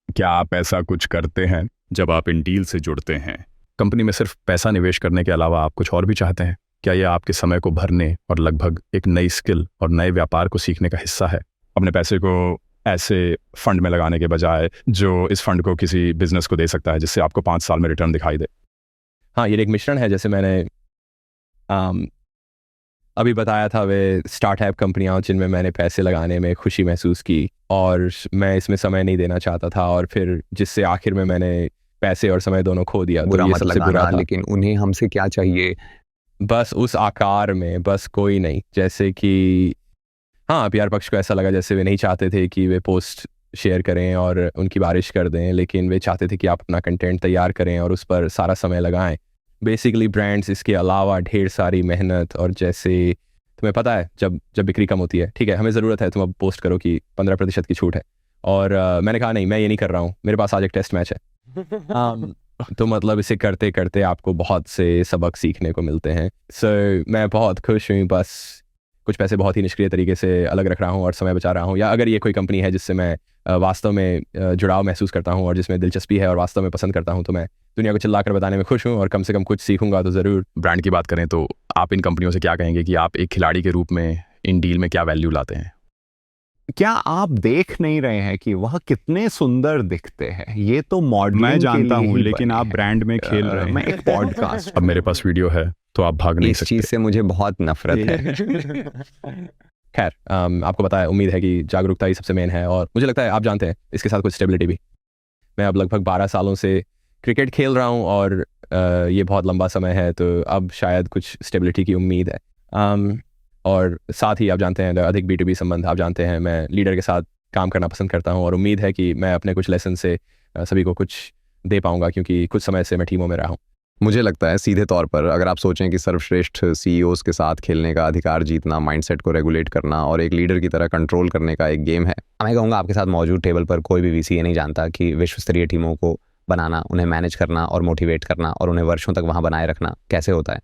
Speaker 3: क्या आप ऐसा कुछ करते हैं जब आप इन डील से जुड़ते हैं? कंपनी में सिर्फ पैसा निवेश करने के अलावा आप कुछ और भी चाहते हैं? क्या यह आपके समय को भरने और लगभग एक नई स्किल और नए व्यापार को सीखने का हिस्सा है, अपने पैसे को ऐसे फंड में लगाने के बजाय जो इस फंड को किसी बिजनेस को दे सकता है जिससे आपको 5 साल में रिटर्न दिखाई दे?
Speaker 1: हाँ, ये एक मिश्रण है, जैसे मैंने अभी बताया था, वे स्टार्टअप कंपनियां जिनमें मैंने पैसे लगाने में खुशी महसूस की और मैं इसमें समय नहीं देना चाहता था, और फिर जिससे आखिर में मैंने पैसे और समय दोनों खो दिया।
Speaker 2: बुरा
Speaker 1: तो ये
Speaker 2: मत
Speaker 1: सबसे बुरा
Speaker 2: लगाना,
Speaker 1: था।
Speaker 2: लेकिन उन्हें हमसे क्या चाहिए?
Speaker 1: बस उस आकार में, बस कोई नहीं। जैसे कि हाँ, PR पक्ष को ऐसा लगा जैसे वे नहीं चाहते थे कि वे पोस्ट शेयर करें और उनकी बारिश कर दें, लेकिन वे चाहते थे कि आप अपना कंटेंट तैयार करें और उस पर सारा समय लगाएं। बेसिकली ब्रांड्स इसके अलावा ढेर सारी मेहनत, और जैसे तुम्हें पता है जब बिक्री कम होती है, ठीक है, हमें ज़रूरत है तुम अब पोस्ट करो कि 15% की छूट है, और मैंने कहा नहीं, मैं ये नहीं कर रहा हूँ, मेरे पास आज एक टेस्ट मैच है। तो मतलब इसे करते करते आपको बहुत से सबक सीखने को मिलते हैं। मैं बहुत खुश हूँ, बस कुछ पैसे बहुत ही निष्क्रिय तरीके से अलग रख रहा हूँ और समय बचा रहा हूँ। या अगर ये कोई कंपनी है जिससे मैं वास्तव में जुड़ाव महसूस करता हूँ और जिसमें दिलचस्पी है और वास्तव में पसंद करता हूँ, तो मैं दुनिया को चिल्लाकर बताने में खुश हूँ, और कम से कम कुछ सीखूंगा तो ज़रूर।
Speaker 3: ब्रांड की बात करें तो आप इन कंपनियों से क्या कहेंगे कि आप एक खिलाड़ी के रूप में इन डील में क्या वैल्यू लाते हैं?
Speaker 8: क्या आप देख नहीं रहे हैं कि वह कितने सुंदर दिखते हैं? ये तो मॉडलिंग
Speaker 3: मैं जानता
Speaker 8: के लिए
Speaker 3: हूँ,
Speaker 8: ही
Speaker 3: लेकिन
Speaker 8: बने
Speaker 3: आप
Speaker 8: हैं।
Speaker 3: ब्रांड में खेल रहे हैं।
Speaker 8: मैं एक पॉडकास्ट
Speaker 3: अब मेरे पास वीडियो है तो आप भाग नहीं
Speaker 2: इस
Speaker 3: सकते।
Speaker 2: चीज से मुझे बहुत नफरत है।
Speaker 1: खैर, आपको पता है, उम्मीद है कि जागरूकता ही सबसे मेन है, और मुझे लगता है आप जानते हैं इसके साथ कुछ स्टेबिलिटी भी। मैं अब लगभग 12 सालों से क्रिकेट खेल रहा हूँ, और ये बहुत लंबा समय है, तो अब शायद कुछ स्टेबिलिटी की उम्मीद है। और साथ ही आप जानते हैं अधिक B2B संबंध, आप जानते हैं मैं लीडर के साथ काम करना पसंद करता हूँ, और उम्मीद है कि मैं अपने कुछ लेसन से सभी को कुछ दे पाऊंगा, क्योंकि कुछ समय से मैं टीमों में रहा हूँ।
Speaker 2: मुझे लगता है सीधे तौर पर अगर आप सोचें कि सर्वश्रेष्ठ CEOs के साथ खेलने का अधिकार जीतना, माइंडसेट को रेगुलेट करना और एक लीडर की तरह कंट्रोल करने का एक गेम है, मैं कहूँगा आपके साथ मौजूद टेबल पर कोई भी VC ये नहीं जानता कि विश्व स्तरीय टीमों को बनाना, उन्हें मैनेज करना और मोटिवेट करना और उन्हें वर्षों तक वहाँ बनाए रखना कैसे होता है।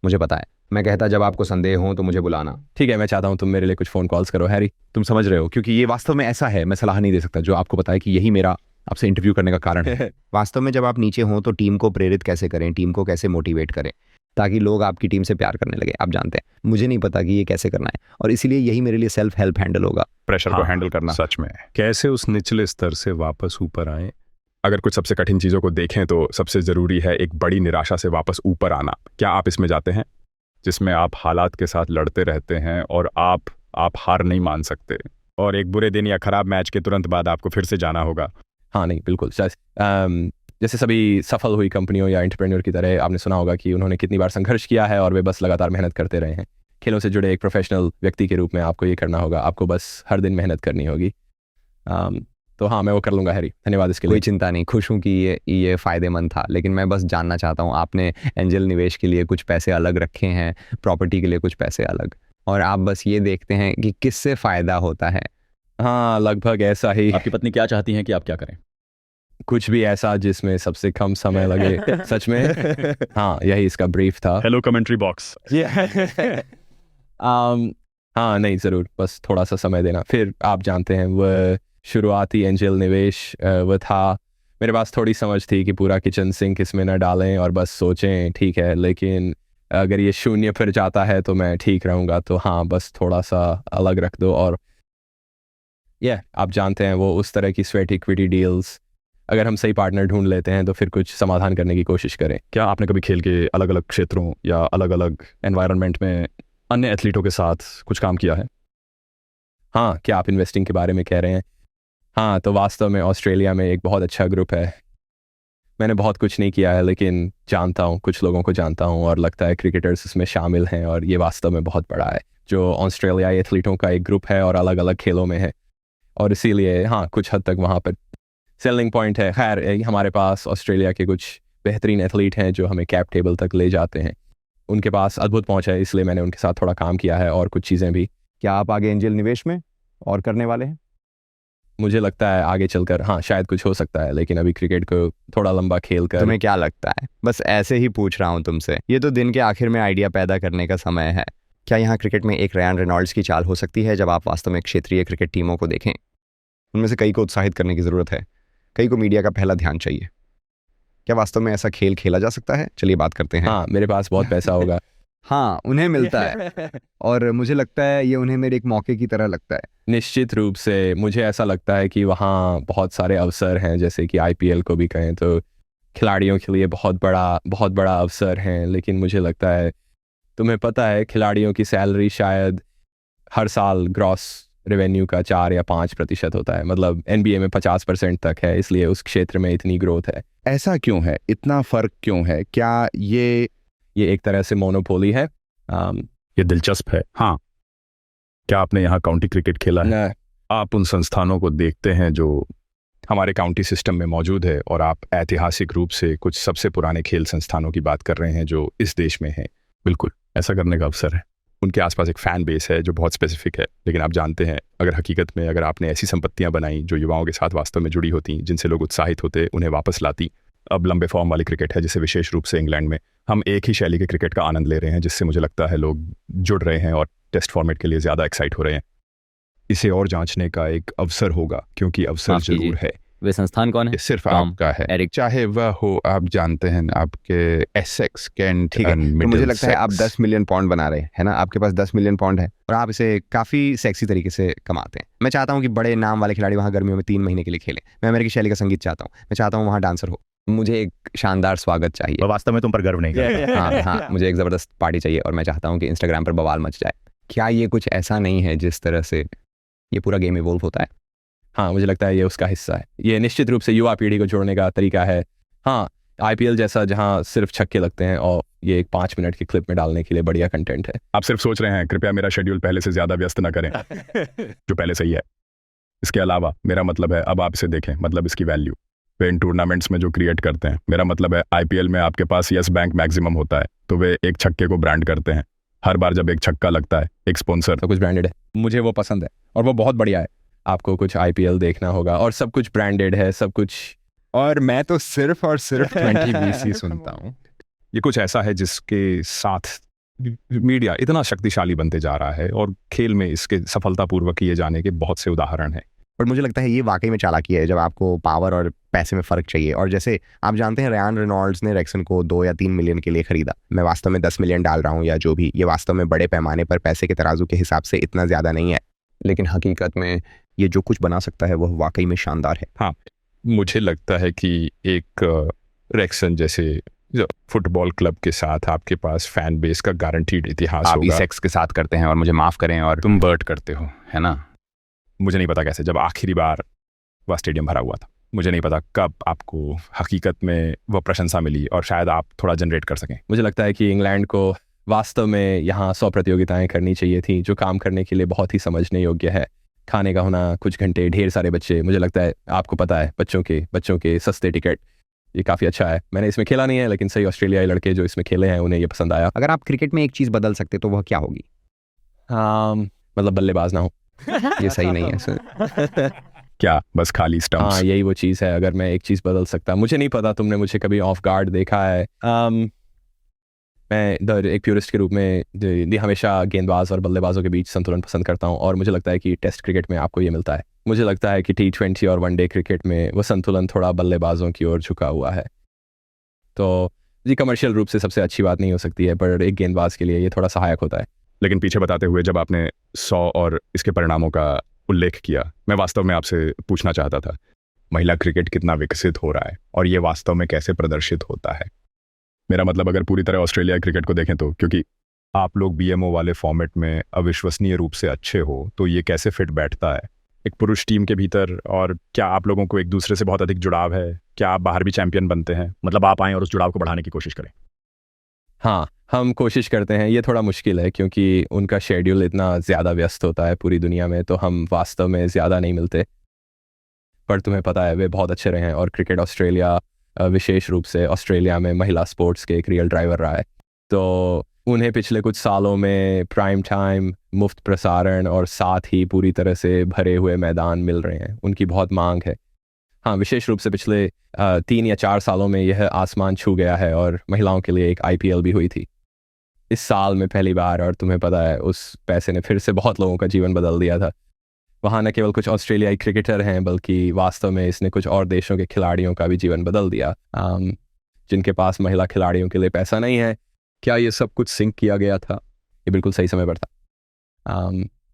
Speaker 2: मुझे पता है। मैं कहता जब आपको संदेह हो तो मुझे बुलाना।
Speaker 1: ठीक है, मैं चाहता हूँ तुम मेरे लिए कुछ फ़ोन कॉल्स करो हैरी।
Speaker 4: तुम समझ रहे हो, क्योंकि ये वास्तव में ऐसा है, मैं सलाह नहीं दे सकता जो आपको पता है कि यही मेरा आपसे इंटरव्यू करने का कारण है।
Speaker 6: वास्तव में जब आप नीचे हों तो टीम को प्रेरित कैसे करें, टीम को कैसे मोटिवेट करें
Speaker 2: ताकि लोग आपकी टीम से प्यार करने लगे। आप जानते हैं मुझे नहीं पता कि ये कैसे करना है, और इसीलिए यही मेरे लिए सेल्फ हेल्प हैंडल होगा।
Speaker 3: प्रेशर को हैंडल करना। सच में कैसे उस निचले स्तर से वापस ऊपर आए? अगर कुछ सबसे कठिन चीज़ों को देखें तो सबसे ज़रूरी है एक बड़ी निराशा से वापस ऊपर आना। क्या आप इसमें जाते हैं जिसमें आप हालात के साथ लड़ते रहते हैं और आप हार नहीं मान सकते, और एक बुरे दिन या खराब मैच के तुरंत बाद आपको फिर से जाना होगा?
Speaker 1: हाँ, नहीं, बिल्कुल। जैसे सभी सफल हुई कंपनियों या एंटरप्रेन्योर की तरह आपने सुना होगा कि उन्होंने कितनी बार संघर्ष किया है, और वे बस लगातार मेहनत करते रहे हैं। खेलों से जुड़े एक प्रोफेशनल व्यक्ति के रूप में आपको ये करना होगा, आपको बस हर दिन मेहनत करनी होगी। तो हाँ, मैं वो कर लूँगा हैरी, धन्यवाद इसके
Speaker 2: कोई
Speaker 1: लिए।
Speaker 2: चिंता नहीं, खुश हूँ कि ये फ़ायदेमंद था, लेकिन मैं बस जानना चाहता हूँ आपने एंजल निवेश के लिए कुछ पैसे अलग रखे हैं, प्रॉपर्टी के लिए कुछ पैसे अलग, और आप बस ये देखते हैं कि किससे फ़ायदा होता है।
Speaker 1: हाँ, लगभग ऐसा ही।
Speaker 5: आपकी पत्नी क्या चाहती हैं कि आप क्या करें?
Speaker 1: कुछ भी ऐसा जिसमें सबसे कम समय लगे। सच में हाँ, यही इसका ब्रीफ था।
Speaker 3: Hello commentary box.
Speaker 1: हाँ, नहीं, ज़रूर, बस थोड़ा सा समय देना। फिर आप जानते हैं वह शुरुआती एंजल निवेश वो था, मेरे पास थोड़ी समझ थी कि पूरा किचन सिंक इसमें न डालें और बस सोचें ठीक है, लेकिन अगर ये शून्य फिर जाता है तो मैं ठीक रहूँगा, तो हाँ, बस थोड़ा सा अलग रख दो। और आप जानते हैं वो उस तरह की स्वेट इक्विटी डील्स, अगर हम सही पार्टनर ढूंढ लेते हैं तो फिर कुछ समाधान करने की कोशिश करें।
Speaker 3: क्या आपने कभी खेल के अलग अलग क्षेत्रों या अलग अलग एनवायरनमेंट में अन्य एथलीटों के साथ कुछ काम किया है?
Speaker 1: हाँ, क्या आप इन्वेस्टिंग के बारे में कह रहे हैं? हाँ, तो वास्तव में ऑस्ट्रेलिया में एक बहुत अच्छा ग्रुप है। मैंने बहुत कुछ नहीं किया है, लेकिन जानता हूँ, कुछ लोगों को जानता हूँ, और लगता है क्रिकेटर्स इसमें शामिल हैं, और ये वास्तव में बहुत बड़ा है। जो ऑस्ट्रेलियाई एथलीटों का एक ग्रुप है और अलग अलग खेलों में है, और इसीलिए हाँ, कुछ हद तक वहाँ पर सेलिंग पॉइंट है। खैर, हमारे पास ऑस्ट्रेलिया के कुछ बेहतरीन एथलीट हैं जो हमें कैप टेबल तक ले जाते हैं। उनके पास अद्भुत पहुँच है, इसलिए मैंने उनके साथ थोड़ा काम किया है और कुछ चीज़ें भी।
Speaker 4: क्या आप आगे एंजल निवेश में और करने वाले हैं?
Speaker 1: मुझे लगता है आगे चलकर हाँ शायद कुछ हो सकता है, लेकिन अभी क्रिकेट को थोड़ा लंबा खेल कर
Speaker 2: तुम्हें क्या लगता है? बस ऐसे ही पूछ रहा हूँ तुमसे। ये तो दिन के आखिर में आइडिया पैदा करने का समय है। क्या यहाँ क्रिकेट में एक रयान रेनॉल्ड्स की चाल हो सकती है जब आप वास्तव में क्षेत्रीय क्रिकेट टीमों को देखें? उनमें से कई को उत्साहित करने की ज़रूरत है, कई को मीडिया का पहला ध्यान चाहिए। क्या वास्तव में ऐसा खेल खेला जा सकता है? चलिए बात करते हैं।
Speaker 1: हाँ मेरे पास बहुत पैसा होगा।
Speaker 2: हाँ, उन्हें मिलता है और मुझे लगता है ये उन्हें मेरे एक मौके की तरह लगता है।
Speaker 1: निश्चित रूप से मुझे ऐसा लगता है कि वहाँ बहुत सारे अवसर हैं, जैसे कि IPL को भी कहें तो खिलाड़ियों के लिए बहुत बड़ा अवसर है। लेकिन मुझे लगता है तुम्हें पता है खिलाड़ियों की सैलरी शायद हर साल ग्रॉस रेवेन्यू का 4 या 5% होता है, मतलब NBA में 50% तक है, इसलिए उस क्षेत्र में इतनी ग्रोथ है।
Speaker 7: ऐसा क्यों है? इतना फर्क क्यों है? क्या ये
Speaker 1: एक तरह से मोनोपोली है।
Speaker 3: ये दिलचस्प है। हाँ, क्या आपने यहाँ काउंटी क्रिकेट खेला है?
Speaker 1: न,
Speaker 3: आप उन संस्थानों को देखते हैं जो हमारे काउंटी सिस्टम में मौजूद है, और आप ऐतिहासिक रूप से कुछ सबसे पुराने खेल संस्थानों की बात कर रहे हैं जो इस देश में हैं। बिल्कुल ऐसा करने का अवसर है। उनके आसपास एक फ़ैन बेस है जो बहुत स्पेसिफिक है, लेकिन आप जानते हैं अगर हकीकत में अगर आपने ऐसी संपत्तियां बनाई जो युवाओं के साथ वास्तव में जुड़ी होती, जिनसे लोग उत्साहित होते, उन्हें वापस लाती। अब लंबे फॉर्म वाली क्रिकेट है जिसे विशेष रूप से इंग्लैंड में हम एक ही शैली के क्रिकेट का आनंद ले रहे हैं, जिससे मुझे लगता है लोग जुड़ रहे हैं और टेस्ट फॉर्मेट के लिए ज़्यादा एक्साइट हो रहे हैं। इसे और जांचने का एक अवसर होगा, क्योंकि अवसर
Speaker 5: माफ कीजिए।
Speaker 3: जरूर है।
Speaker 5: वे संस्थान कौन है?
Speaker 7: ये सिर्फ
Speaker 5: टॉम,
Speaker 7: आपका है,
Speaker 5: एरिक।
Speaker 7: चाहे वह हो, आप जानते हैं आपके एसेक्स, केंट,
Speaker 2: ठीक है, तो मुझे लगता है आप 10 मिलियन पाउंड बना रहे हैं ना, आपके पास 10 मिलियन पाउंड है और आप इसे काफ़ी सेक्सी तरीके से कमाते हैं। मैं चाहता हूँ कि बड़े नाम वाले खिलाड़ी वहाँ गर्मियों में 3 महीने के लिए खेलें। मैं अमेरिकी शैली का संगीत चाहता हूँ, मैं चाहता हूँ वहाँ डांसर हो। मुझे एक शानदार स्वागत चाहिए।
Speaker 9: वास्तव में तुम पर गर्व नहीं करता।
Speaker 2: हाँ, मुझे एक ज़बरदस्त पार्टी चाहिए और मैं चाहता हूँ कि इंस्टाग्राम पर बवाल मच जाए। क्या ये कुछ ऐसा नहीं है जिस तरह से ये पूरा गेम इवॉल्व होता है?
Speaker 1: हाँ मुझे लगता है ये उसका हिस्सा है। ये निश्चित रूप से युवा पीढ़ी को जोड़ने का तरीका है। हाँ, IPL जैसा जहाँ सिर्फ छक्के लगते हैं, और ये एक 5 मिनट की क्लिप में डालने के लिए बढ़िया कंटेंट है।
Speaker 3: आप सिर्फ सोच रहे हैं कृपया मेरा शेड्यूल पहले से ज़्यादा व्यस्त ना करें, जो पहले से ही है। इसके अलावा मेरा मतलब है अब आप इसे देखें, मतलब इसकी वैल्यू वे इन टूर्नामेंट्स में जो क्रिएट करते हैं। मेरा मतलब है IPL में आपके पास यस बैंक मैक्सिमम होता है, तो वे एक छक्के को ब्रांड करते हैं। हर बार जब एक छक्का लगता है एक स्पॉन्सर
Speaker 1: तो कुछ ब्रांडेड है।
Speaker 7: मुझे वो पसंद है और वो बहुत बढ़िया है।
Speaker 1: आपको कुछ IPL देखना होगा और सब कुछ ब्रांडेड है, सब कुछ।
Speaker 4: और मैं तो सिर्फ और सिर्फ 20BC सुनता हूँ।
Speaker 3: ये कुछ ऐसा है जिसके साथ मीडिया इतना शक्तिशाली बनते जा रहा है, और खेल में इसके सफलतापूर्वक किए जाने के बहुत से उदाहरण हैं।
Speaker 2: और मुझे लगता है ये वाकई में चालाकी है जब आपको पावर और पैसे में फ़र्क चाहिए। और जैसे आप जानते हैं रयान रेनॉल्ड्स ने रेक्सन को 2 या 3 मिलियन के लिए खरीदा। मैं वास्तव में 10 मिलियन डाल रहा हूँ या जो भी, ये वास्तव में बड़े पैमाने पर पैसे के तराजू के हिसाब से इतना ज़्यादा नहीं है, लेकिन हकीकत में ये जो कुछ बना सकता है वह वाकई में शानदार है।
Speaker 3: हाँ, मुझे लगता है कि एक रेक्सन जैसे फुटबॉल क्लब के साथ आपके पास फैन बेस का गारंटीड इतिहास
Speaker 7: आप ही
Speaker 3: होगा।
Speaker 7: सेक्स के साथ करते हैं और मुझे माफ करें, और तुम बर्ट करते हो, है ना?
Speaker 3: मुझे नहीं पता कैसे, जब आखिरी बार वह स्टेडियम भरा हुआ था, मुझे नहीं पता कब आपको हकीकत में वह प्रशंसा मिली, और शायद आप थोड़ा जनरेट कर सकें।
Speaker 1: मुझे लगता है कि इंग्लैंड को वास्तव में यहाँ 100 प्रतियोगिताएं करनी चाहिए थी, जो काम करने के लिए बहुत ही समझने योग्य है। खाने का होना, कुछ घंटे, ढेर सारे बच्चे। मुझे लगता है आपको पता है बच्चों के सस्ते टिकट, ये काफ़ी अच्छा है। मैंने इसमें खेला नहीं है, लेकिन सही ऑस्ट्रेलियाई लड़के जो इसमें खेले हैं उन्हें ये पसंद आया।
Speaker 2: अगर आप क्रिकेट में एक चीज़ बदल सकते तो वह क्या होगी?
Speaker 1: हाँ, मतलब बल्लेबाज ना हो।
Speaker 2: ये सही नहीं है सर।
Speaker 3: क्या बस खाली स्टंप्स?
Speaker 1: हाँ, यही वो चीज़ है। अगर मैं एक चीज़ बदल सकता, मुझे नहीं पता तुमने मुझे कभी ऑफ गार्ड देखा है। मैं एक प्यूरिस्ट के रूप में हमेशा गेंदबाज और बल्लेबाजों के बीच संतुलन पसंद करता हूँ, और मुझे लगता है कि टेस्ट क्रिकेट में आपको ये मिलता है। मुझे लगता है कि T20 और वनडे क्रिकेट में वो संतुलन थोड़ा बल्लेबाजों की ओर झुका हुआ है। तो जी, कमर्शियल रूप से सबसे अच्छी बात नहीं हो सकती है, पर एक गेंदबाज के लिए ये थोड़ा सहायक होता है।
Speaker 3: लेकिन पीछे बताते हुए जब आपने 100 और इसके परिणामों का उल्लेख किया, मैं वास्तव में आपसे पूछना चाहता था, महिला क्रिकेट कितना विकसित हो रहा है और ये वास्तव में कैसे प्रदर्शित होता है? मेरा मतलब अगर पूरी तरह ऑस्ट्रेलिया क्रिकेट को देखें तो, क्योंकि आप लोग BMO वाले फॉर्मेट में अविश्वसनीय रूप से अच्छे हो, तो ये कैसे फिट बैठता है एक पुरुष टीम के भीतर? और क्या आप लोगों को एक दूसरे से बहुत अधिक जुड़ाव है? क्या आप बाहर भी चैंपियन बनते हैं? मतलब आप आएँ और उस जुड़ाव को बढ़ाने की कोशिश करें।
Speaker 1: हाँ, हम कोशिश करते हैं। ये थोड़ा मुश्किल है क्योंकि उनका शेड्यूल इतना ज़्यादा व्यस्त होता है पूरी दुनिया में, तो हम वास्तव में ज़्यादा नहीं मिलते। पर तुम्हें पता है वे बहुत अच्छे रहे हैं, और क्रिकेट ऑस्ट्रेलिया विशेष रूप से ऑस्ट्रेलिया में महिला स्पोर्ट्स के एक रियल ड्राइवर रहा है। तो उन्हें पिछले कुछ सालों में प्राइम टाइम, मुफ्त प्रसारण और साथ ही पूरी तरह से भरे हुए मैदान मिल रहे हैं। उनकी बहुत मांग है। हाँ, विशेष रूप से पिछले 3 या 4 सालों में यह आसमान छू गया है और महिलाओं के लिए एक IPL भी हुई थी इस साल में पहली बार, और तुम्हें पता है उस पैसे ने फिर से बहुत लोगों का जीवन बदल दिया था। वहाँ न केवल कुछ ऑस्ट्रेलियाई क्रिकेटर हैं, बल्कि वास्तव में इसने कुछ और देशों के खिलाड़ियों का भी जीवन बदल दिया, जिनके पास महिला खिलाड़ियों के लिए पैसा नहीं है। क्या ये सब कुछ सिंक किया गया था? ये बिल्कुल सही समय पर था।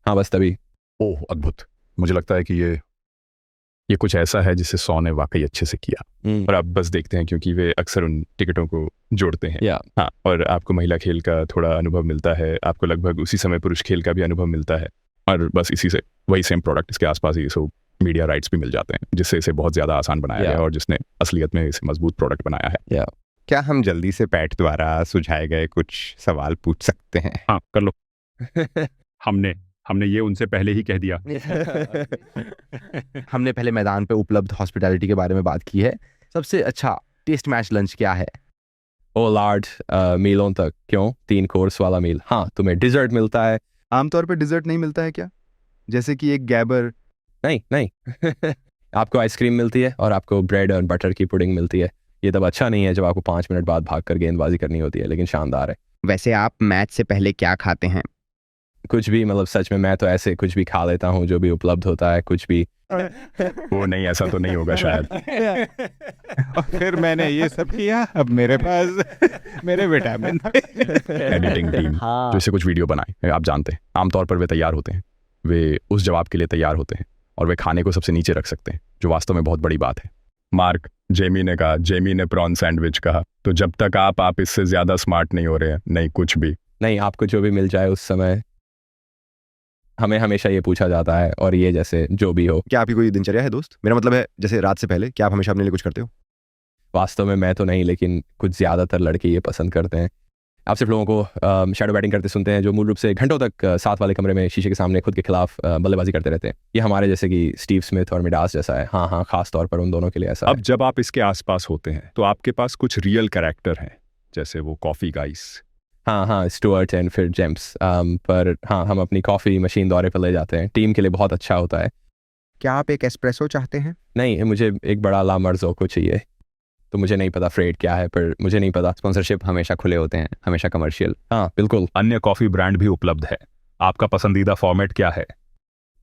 Speaker 1: हाँ, बस तभी।
Speaker 3: ओह, अद्भुत। मुझे लगता है कि ये कुछ ऐसा है जिसे 100 ने वाकई अच्छे से किया, और आप बस देखते हैं क्योंकि वे अक्सर उन टिकटों को जोड़ते हैं। हाँ, और आपको महिला खेल का थोड़ा अनुभव मिलता है, आपको लगभग उसी समय पुरुष खेल का भी अनुभव मिलता है, और बस इसी से वही सेम प्रोडक्ट इसके आसपास ही सो मीडिया राइट्स भी मिल जाते हैं, जिससे इसे बहुत ज़्यादा आसान बनाया गया और जिसने असलियत में इसे मजबूत प्रोडक्ट बनाया है।
Speaker 2: क्या हम जल्दी से पैट द्वारा सुझाए गए कुछ सवाल पूछ सकते हैं?
Speaker 3: हाँ, कर लो। हमने ये उनसे पहले ही कह दिया।
Speaker 7: हमने पहले मैदान पे उपलब्ध हॉस्पिटैलिटी के बारे में बात की है। सबसे अच्छा टेस्ट मैच लंच क्या है?
Speaker 1: ओ लॉर्ड, मीलों तक क्यों? 3 कोर्स वाला मील। हाँ, तुम्हें डिजर्ट मिलता है।
Speaker 9: आमतौर पे डिजर्ट नहीं मिलता है क्या? जैसे कि एक गैबर?
Speaker 1: नहीं आपको आइसक्रीम मिलती है और आपको ब्रेड और बटर की पुडिंग मिलती है। ये तब अच्छा नहीं है जब आपको 5 मिनट बाद भागकर गेंदबाजी करनी होती है, लेकिन शानदार है।
Speaker 2: वैसे आप मैच से पहले क्या खाते हैं?
Speaker 1: कुछ भी, मतलब सच में मैं तो ऐसे कुछ भी खा लेता हूँ जो भी उपलब्ध होता है, कुछ भी।
Speaker 3: वो नहीं, ऐसा तो नहीं होगा शायद।
Speaker 8: और फिर मैंने ये सब किया, अब मेरे पास मेरे विटामिन।
Speaker 3: एडिटिंग टीम जो इसे कुछ वीडियो बनाए, आप जानते हैं आमतौर पर वे तैयार होते हैं, वे उस जवाब के लिए तैयार होते हैं और वे खाने को सबसे नीचे रख सकते हैं, जो वास्तव में बहुत बड़ी बात है। मार्क, जेमी ने कहा, जेमी ने प्रॉन सैंडविच कहा, तो जब तक आप इससे ज्यादा स्मार्ट नहीं हो रहे हैं, नहीं कुछ भी
Speaker 1: नहीं, आपको जो भी मिल जाए उस समय। हमें हमेशा ये पूछा जाता है, और ये जैसे जो भी हो।
Speaker 9: क्या आपकी कोई दिनचर्या है दोस्त? मेरा मतलब है जैसे रात से पहले क्या आप हमेशा अपने लिए कुछ करते हो?
Speaker 1: वास्तव में मैं तो नहीं, लेकिन कुछ ज़्यादातर लड़के ये पसंद करते हैं। आप सिर्फ लोगों को शैडो बैटिंग करते सुनते हैं, जो मूल रूप से घंटों तक साथ वाले कमरे में शीशे के सामने खुद के खिलाफ बल्लेबाजी करते रहते हैं। ये हमारे जैसे कि स्टीव स्मिथ और मिडास जैसा है। हाँ, खास तौर पर उन दोनों के लिए ऐसा
Speaker 3: अब जब आप इसके आसपास होते हैं तो आपके पास कुछ रियल कैरेक्टर हैं, जैसे वो कॉफी गाइस।
Speaker 1: हाँ, स्टुअर्ट एंड फिर जेम्स। पर हाँ, हम अपनी कॉफ़ी मशीन दौरे पर ले जाते हैं। टीम के लिए बहुत अच्छा होता है।
Speaker 2: क्या आप एक एस्प्रेसो चाहते हैं?
Speaker 1: नहीं, मुझे एक बड़ा ला मर्ज़ोको चाहिए। तो मुझे नहीं पता फ्रेड क्या है, पर मुझे नहीं पता।
Speaker 2: स्पॉन्सरशिप हमेशा खुले होते हैं, हमेशा कमर्शियल।
Speaker 1: हाँ, बिल्कुल।
Speaker 3: अन्य कॉफी ब्रांड भी उपलब्ध है। आपका पसंदीदा फॉर्मेट क्या है?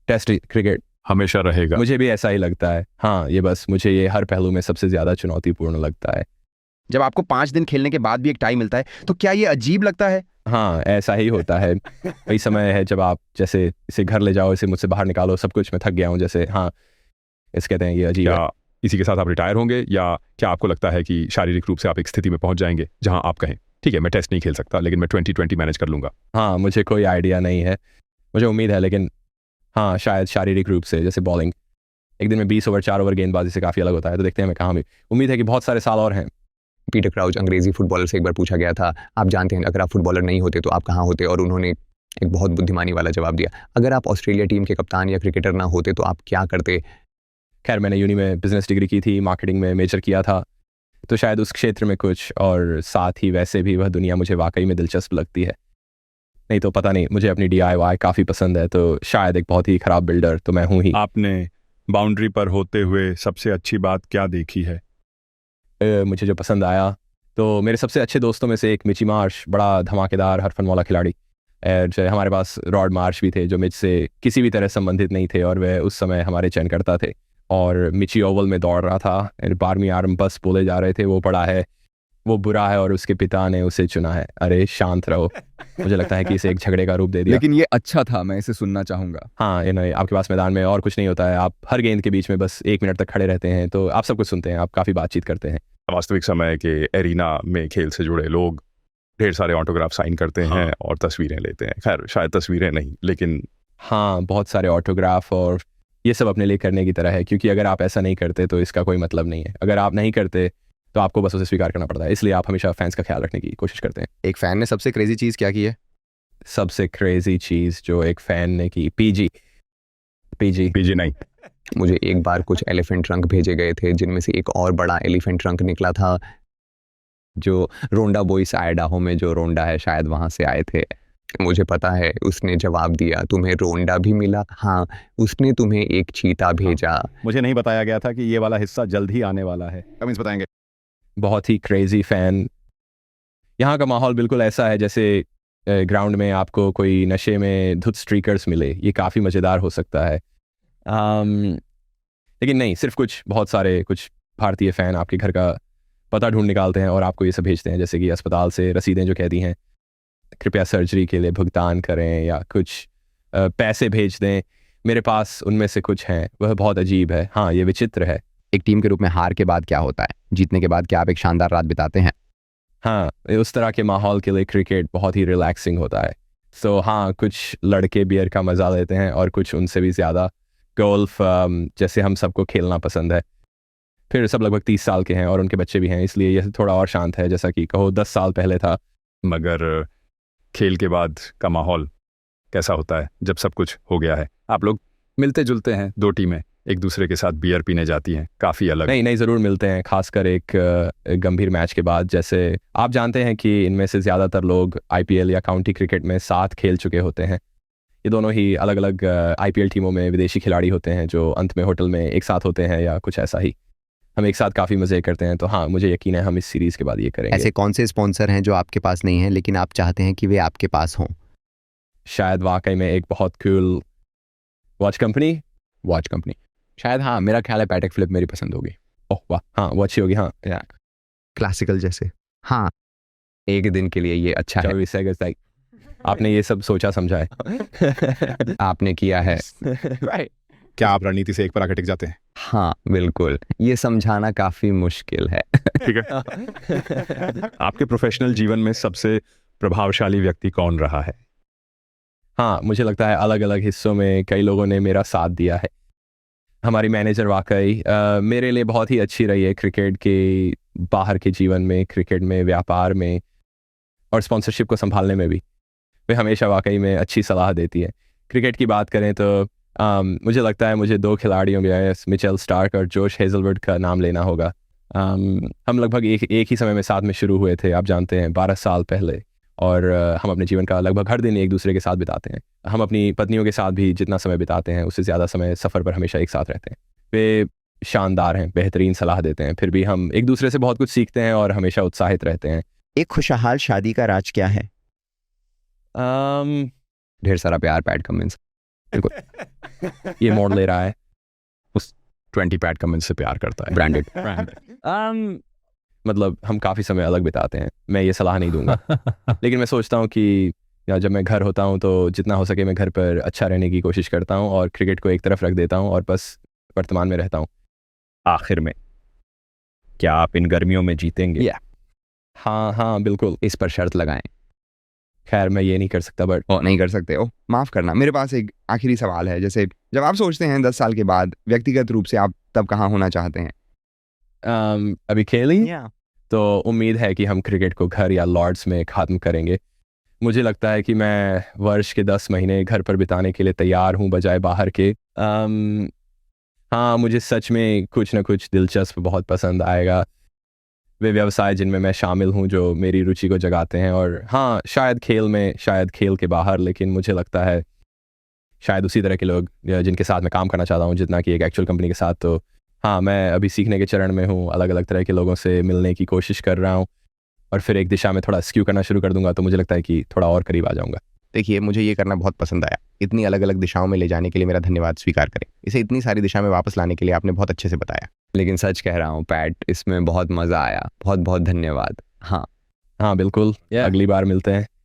Speaker 1: टेस्ट क्रिकेट
Speaker 3: हमेशा रहेगा।
Speaker 1: मुझे भी ऐसा ही लगता है। हाँ, ये बस मुझे ये हर पहलू में सबसे ज़्यादा चुनौतीपूर्ण लगता है।
Speaker 7: जब आपको 5 दिन खेलने के बाद भी एक टाई मिलता है, तो क्या ये अजीब लगता है?
Speaker 1: हाँ, ऐसा ही होता है। कई समय है जब आप जैसे इसे घर ले जाओ, इसे मुझसे बाहर निकालो, सब कुछ मैं थक गया हूँ जैसे। हाँ, इस कहते हैं ये अजीब है।
Speaker 3: इसी के साथ आप रिटायर होंगे, या क्या आपको लगता है कि शारीरिक रूप से आप एक स्थिति में पहुंच जाएंगे जहां आप कहें, ठीक है मैं टेस्ट नहीं खेल सकता, लेकिन मैं 2020 मैनेज कर लूंगा?
Speaker 1: हाँ, मुझे कोई आइडिया नहीं है। मुझे उम्मीद है, लेकिन हाँ, शायद शारीरिक रूप से, जैसे बॉलिंग एक दिन में 20 ओवर 4 ओवर गेंदबाजी से काफ़ी अलग होता है। तो देखते हैं मैं कहाँ भी। उम्मीद है कि बहुत सारे साल और हैं।
Speaker 2: पीटर क्राउच अंग्रेजी फुटबॉलर से एक बार पूछा गया था, आप जानते हैं अगर आप फुटबॉलर नहीं होते तो आप कहाँ होते, और उन्होंने एक बहुत बुद्धिमानी वाला जवाब दिया, अगर आप ऑस्ट्रेलिया टीम के कप्तान या क्रिकेटर ना होते तो आप क्या करते?
Speaker 1: खैर, मैंने यूनी में बिजनेस डिग्री की थी, मार्केटिंग में मेजर किया था, तो शायद उस क्षेत्र में कुछ, और साथ ही वैसे भी वह दुनिया मुझे वाकई में दिलचस्प लगती है। नहीं तो पता नहीं, मुझे अपनी DIY काफ़ी पसंद है, तो शायद एक बहुत ही ख़राब बिल्डर तो मैं हूँ ही।
Speaker 3: आपने बाउंड्री पर होते हुए सबसे अच्छी बात क्या देखी है?
Speaker 1: मुझे जो पसंद आया, तो मेरे सबसे अच्छे दोस्तों में से एक मिची मार्श, बड़ा धमाकेदार हरफनमौला खिलाड़ी। जो हमारे पास रॉड मार्श भी थे, जो मिच से किसी भी तरह संबंधित नहीं थे, और वह उस समय हमारे चयनकर्ता थे। और मिची ओवल में दौड़ रहा था, 12वीं आर्म बस बोले जा रहे थे, वो बड़ा है, वो बुरा है, और उसके पिता ने उसे चुना है। अरे शांत रहो। मुझे लगता है कि इसे एक झगड़े का रूप दे दिया।
Speaker 6: लेकिन ये अच्छा था, मैं इसे सुनना चाहूंगा।
Speaker 1: हाँ, आपके पास मैदान में और कुछ नहीं होता है, आप हर गेंद के बीच में बस 1 मिनट तक खड़े रहते हैं, तो आप सब कुछ सुनते हैं, आप काफ़ी बातचीत करते हैं।
Speaker 3: वास्तविक समय के एरिना में खेल से जुड़े लोग ढेर सारे ऑटोग्राफ साइन करते हैं और तस्वीरें लेते हैं। खैर, शायद तस्वीरें नहीं, लेकिन
Speaker 1: हाँ, बहुत सारे ऑटोग्राफ, और ये सब अपने लिए करने की तरह है, क्योंकि अगर आप ऐसा नहीं करते तो इसका कोई मतलब नहीं है। अगर आप नहीं करते तो आपको बस उसे स्वीकार करना पड़ता है, इसलिए आप हमेशा फैंस का ख्याल रखने की कोशिश करते हैं।
Speaker 2: एक फ़ैन ने सबसे क्रेजी चीज़ क्या की है?
Speaker 1: सबसे क्रेजी चीज़ जो एक फ़ैन ने की, पीजी
Speaker 3: नहीं।
Speaker 2: मुझे एक बार कुछ एलिफेंट ट्रंक भेजे गए थे, जिनमें से एक और बड़ा एलिफेंट ट्रंक निकला था। जो रोंडा बॉयस आइडाहो में जो रोंडा है शायद वहाँ से आए थे। मुझे पता है उसने जवाब दिया, तुम्हें रोंडा भी मिला? हाँ, उसने तुम्हें एक चीता भेजा।
Speaker 3: मुझे नहीं बताया गया था कि ये वाला हिस्सा जल्द ही आने वाला है।
Speaker 4: कमिंस बताएंगे।
Speaker 1: बहुत ही क्रेजी फ़ैन। यहाँ का माहौल बिल्कुल ऐसा है जैसे ग्राउंड में आपको कोई नशे में धुत स्ट्रीकर्स मिले, ये काफ़ी मज़ेदार हो सकता है। लेकिन नहीं, सिर्फ बहुत सारे भारतीय फ़ैन आपके घर का पता ढूंढ निकालते हैं और आपको ये सब भेजते हैं, जैसे कि अस्पताल से रसीदें जो कहती हैं कृपया सर्जरी के लिए भुगतान करें या कुछ पैसे भेज दें। मेरे पास उनमें से कुछ हैं, वह बहुत अजीब है। हाँ, ये विचित्र है।
Speaker 2: एक टीम के रूप में हार के बाद क्या होता है? जीतने के बाद क्या आप एक शानदार रात बिताते हैं?
Speaker 1: हाँ, उस तरह के माहौल के लिए क्रिकेट बहुत ही रिलैक्सिंग होता है। सो हाँ, कुछ लड़के बियर का मज़ा लेते हैं और कुछ उनसे भी ज़्यादा गोल्फ, जैसे हम सबको खेलना पसंद है। फिर सब लगभग 30 साल के हैं और उनके बच्चे भी हैं, इसलिए यह थोड़ा और शांत है, जैसा कि कहो 10 साल पहले था।
Speaker 3: मगर खेल के बाद का माहौल कैसा होता है जब सब कुछ हो गया है? आप लोग मिलते जुलते हैं, 2 टीमें एक दूसरे के साथ बियर पीने जाती हैं, काफ़ी अलग।
Speaker 1: नहीं, ज़रूर मिलते हैं, खासकर एक गंभीर मैच के बाद। जैसे आप जानते हैं कि इनमें से ज़्यादातर लोग IPL या काउंटी क्रिकेट में साथ खेल चुके होते हैं। ये दोनों ही अलग अलग IPL टीमों में विदेशी खिलाड़ी होते हैं जो अंत में होटल में एक साथ होते हैं या कुछ ऐसा ही। हम एक साथ काफ़ी मज़े करते हैं, तो हाँ, मुझे यकीन है हम इस सीरीज़ के बाद ये करेंगे।
Speaker 2: ऐसे कौन से स्पॉन्सर हैं जो आपके पास नहीं हैं लेकिन आप चाहते हैं कि वे आपके पास हों?
Speaker 1: शायद वाकई में एक बहुत कूल वॉच कंपनी।
Speaker 7: शायद हाँ, मेरा ख्याल है पैटेक फिलिप मेरी पसंद होगी।
Speaker 1: ओह वाह, हाँ वो अच्छी होगी। हाँ,
Speaker 2: क्लासिकल जैसे। हाँ, एक दिन के लिए ये अच्छा है।
Speaker 1: 24 सेकंड। आपने ये सब सोचा समझा है।
Speaker 2: आपने किया है।
Speaker 4: क्या आप रणनीति से एक पर आकर टिक जाते हैं?
Speaker 2: हाँ बिल्कुल, ये समझाना काफी मुश्किल है।
Speaker 3: ठीक है। आपके प्रोफेशनल जीवन में सबसे प्रभावशाली व्यक्ति कौन रहा है?
Speaker 1: हाँ, मुझे लगता है अलग अलग हिस्सों में कई लोगों ने मेरा साथ दिया है। हमारी मैनेजर वाकई मेरे लिए बहुत ही अच्छी रही है, क्रिकेट के बाहर के जीवन में, क्रिकेट में, व्यापार में और स्पॉन्सरशिप को संभालने में भी। वे हमेशा वाकई में अच्छी सलाह देती है। क्रिकेट की बात करें तो मुझे लगता है मुझे 2 खिलाड़ियों में मिचेल स्टार्क और जोश हेजलवुड का नाम लेना होगा। हम लगभग एक ही समय में साथ में शुरू हुए थे, आप जानते हैं, 12 साल पहले। और हम अपने जीवन का लगभग हर दिन एक दूसरे के साथ बिताते हैं। हम अपनी पत्नियों के साथ भी जितना समय बिताते हैं उससे ज़्यादा समय सफ़र पर हमेशा एक साथ रहते हैं। वे शानदार हैं, बेहतरीन सलाह देते हैं, फिर भी हम एक दूसरे से बहुत कुछ सीखते हैं और हमेशा उत्साहित रहते हैं।
Speaker 6: एक खुशहाल शादी का राज क्या है?
Speaker 2: ढेर सारा प्यार, पैट कमिंस।
Speaker 1: ये मोड़ ले रहा है।
Speaker 3: 20 पैट कमिंस से प्यार करता है।
Speaker 2: ब्रांडेड।
Speaker 1: मतलब हम काफ़ी समय अलग बिताते हैं, मैं ये सलाह नहीं दूंगा। लेकिन मैं सोचता हूँ कि जब मैं घर होता हूँ तो जितना हो सके मैं घर पर अच्छा रहने की कोशिश करता हूँ और क्रिकेट को एक तरफ रख देता हूँ और बस वर्तमान में रहता हूँ।
Speaker 3: आखिर में, क्या आप इन गर्मियों में जीतेंगे?
Speaker 1: हाँ बिल्कुल।
Speaker 2: इस पर शर्त लगाएं।
Speaker 1: खैर मैं ये नहीं कर सकता, बट
Speaker 2: नहीं कर सकते हो, माफ़ करना। मेरे पास एक आखिरी सवाल है। जैसे जब आप सोचते हैं 10 साल के बाद व्यक्तिगत रूप से आप तब कहाँ होना चाहते हैं?
Speaker 1: अभी खेली तो उम्मीद है कि हम क्रिकेट को घर या लॉर्ड्स में ख़त्म करेंगे। मुझे लगता है कि मैं वर्ष के 10 महीने घर पर बिताने के लिए तैयार हूँ बजाय बाहर के। हाँ, मुझे सच में कुछ ना कुछ दिलचस्प बहुत पसंद आएगा। वे व्यवसाय जिनमें मैं शामिल हूँ जो मेरी रुचि को जगाते हैं, और हाँ, शायद खेल में, शायद खेल के बाहर, लेकिन मुझे लगता है शायद उसी तरह के लोग जिनके साथ मैं काम करना चाहता हूँ जितना कि एक एक्चुअल कंपनी के साथ। तो हाँ, मैं अभी सीखने के चरण में हूँ, अलग अलग तरह के लोगों से मिलने की कोशिश कर रहा हूँ और फिर एक दिशा में थोड़ा स्क्यू करना शुरू कर दूंगा तो मुझे लगता है कि थोड़ा और करीब आ जाऊंगा।
Speaker 7: देखिए, मुझे ये करना बहुत पसंद आया। इतनी अलग अलग दिशाओं में ले जाने के लिए मेरा धन्यवाद स्वीकार करें। इसे इतनी सारी दिशा में वापस लाने के लिए आपने बहुत अच्छे से बताया।
Speaker 2: लेकिन सच कह रहा हूँ पैट, इसमें बहुत मज़ा आया। बहुत बहुत धन्यवाद। हाँ
Speaker 1: बिल्कुल। अगली बार मिलते हैं।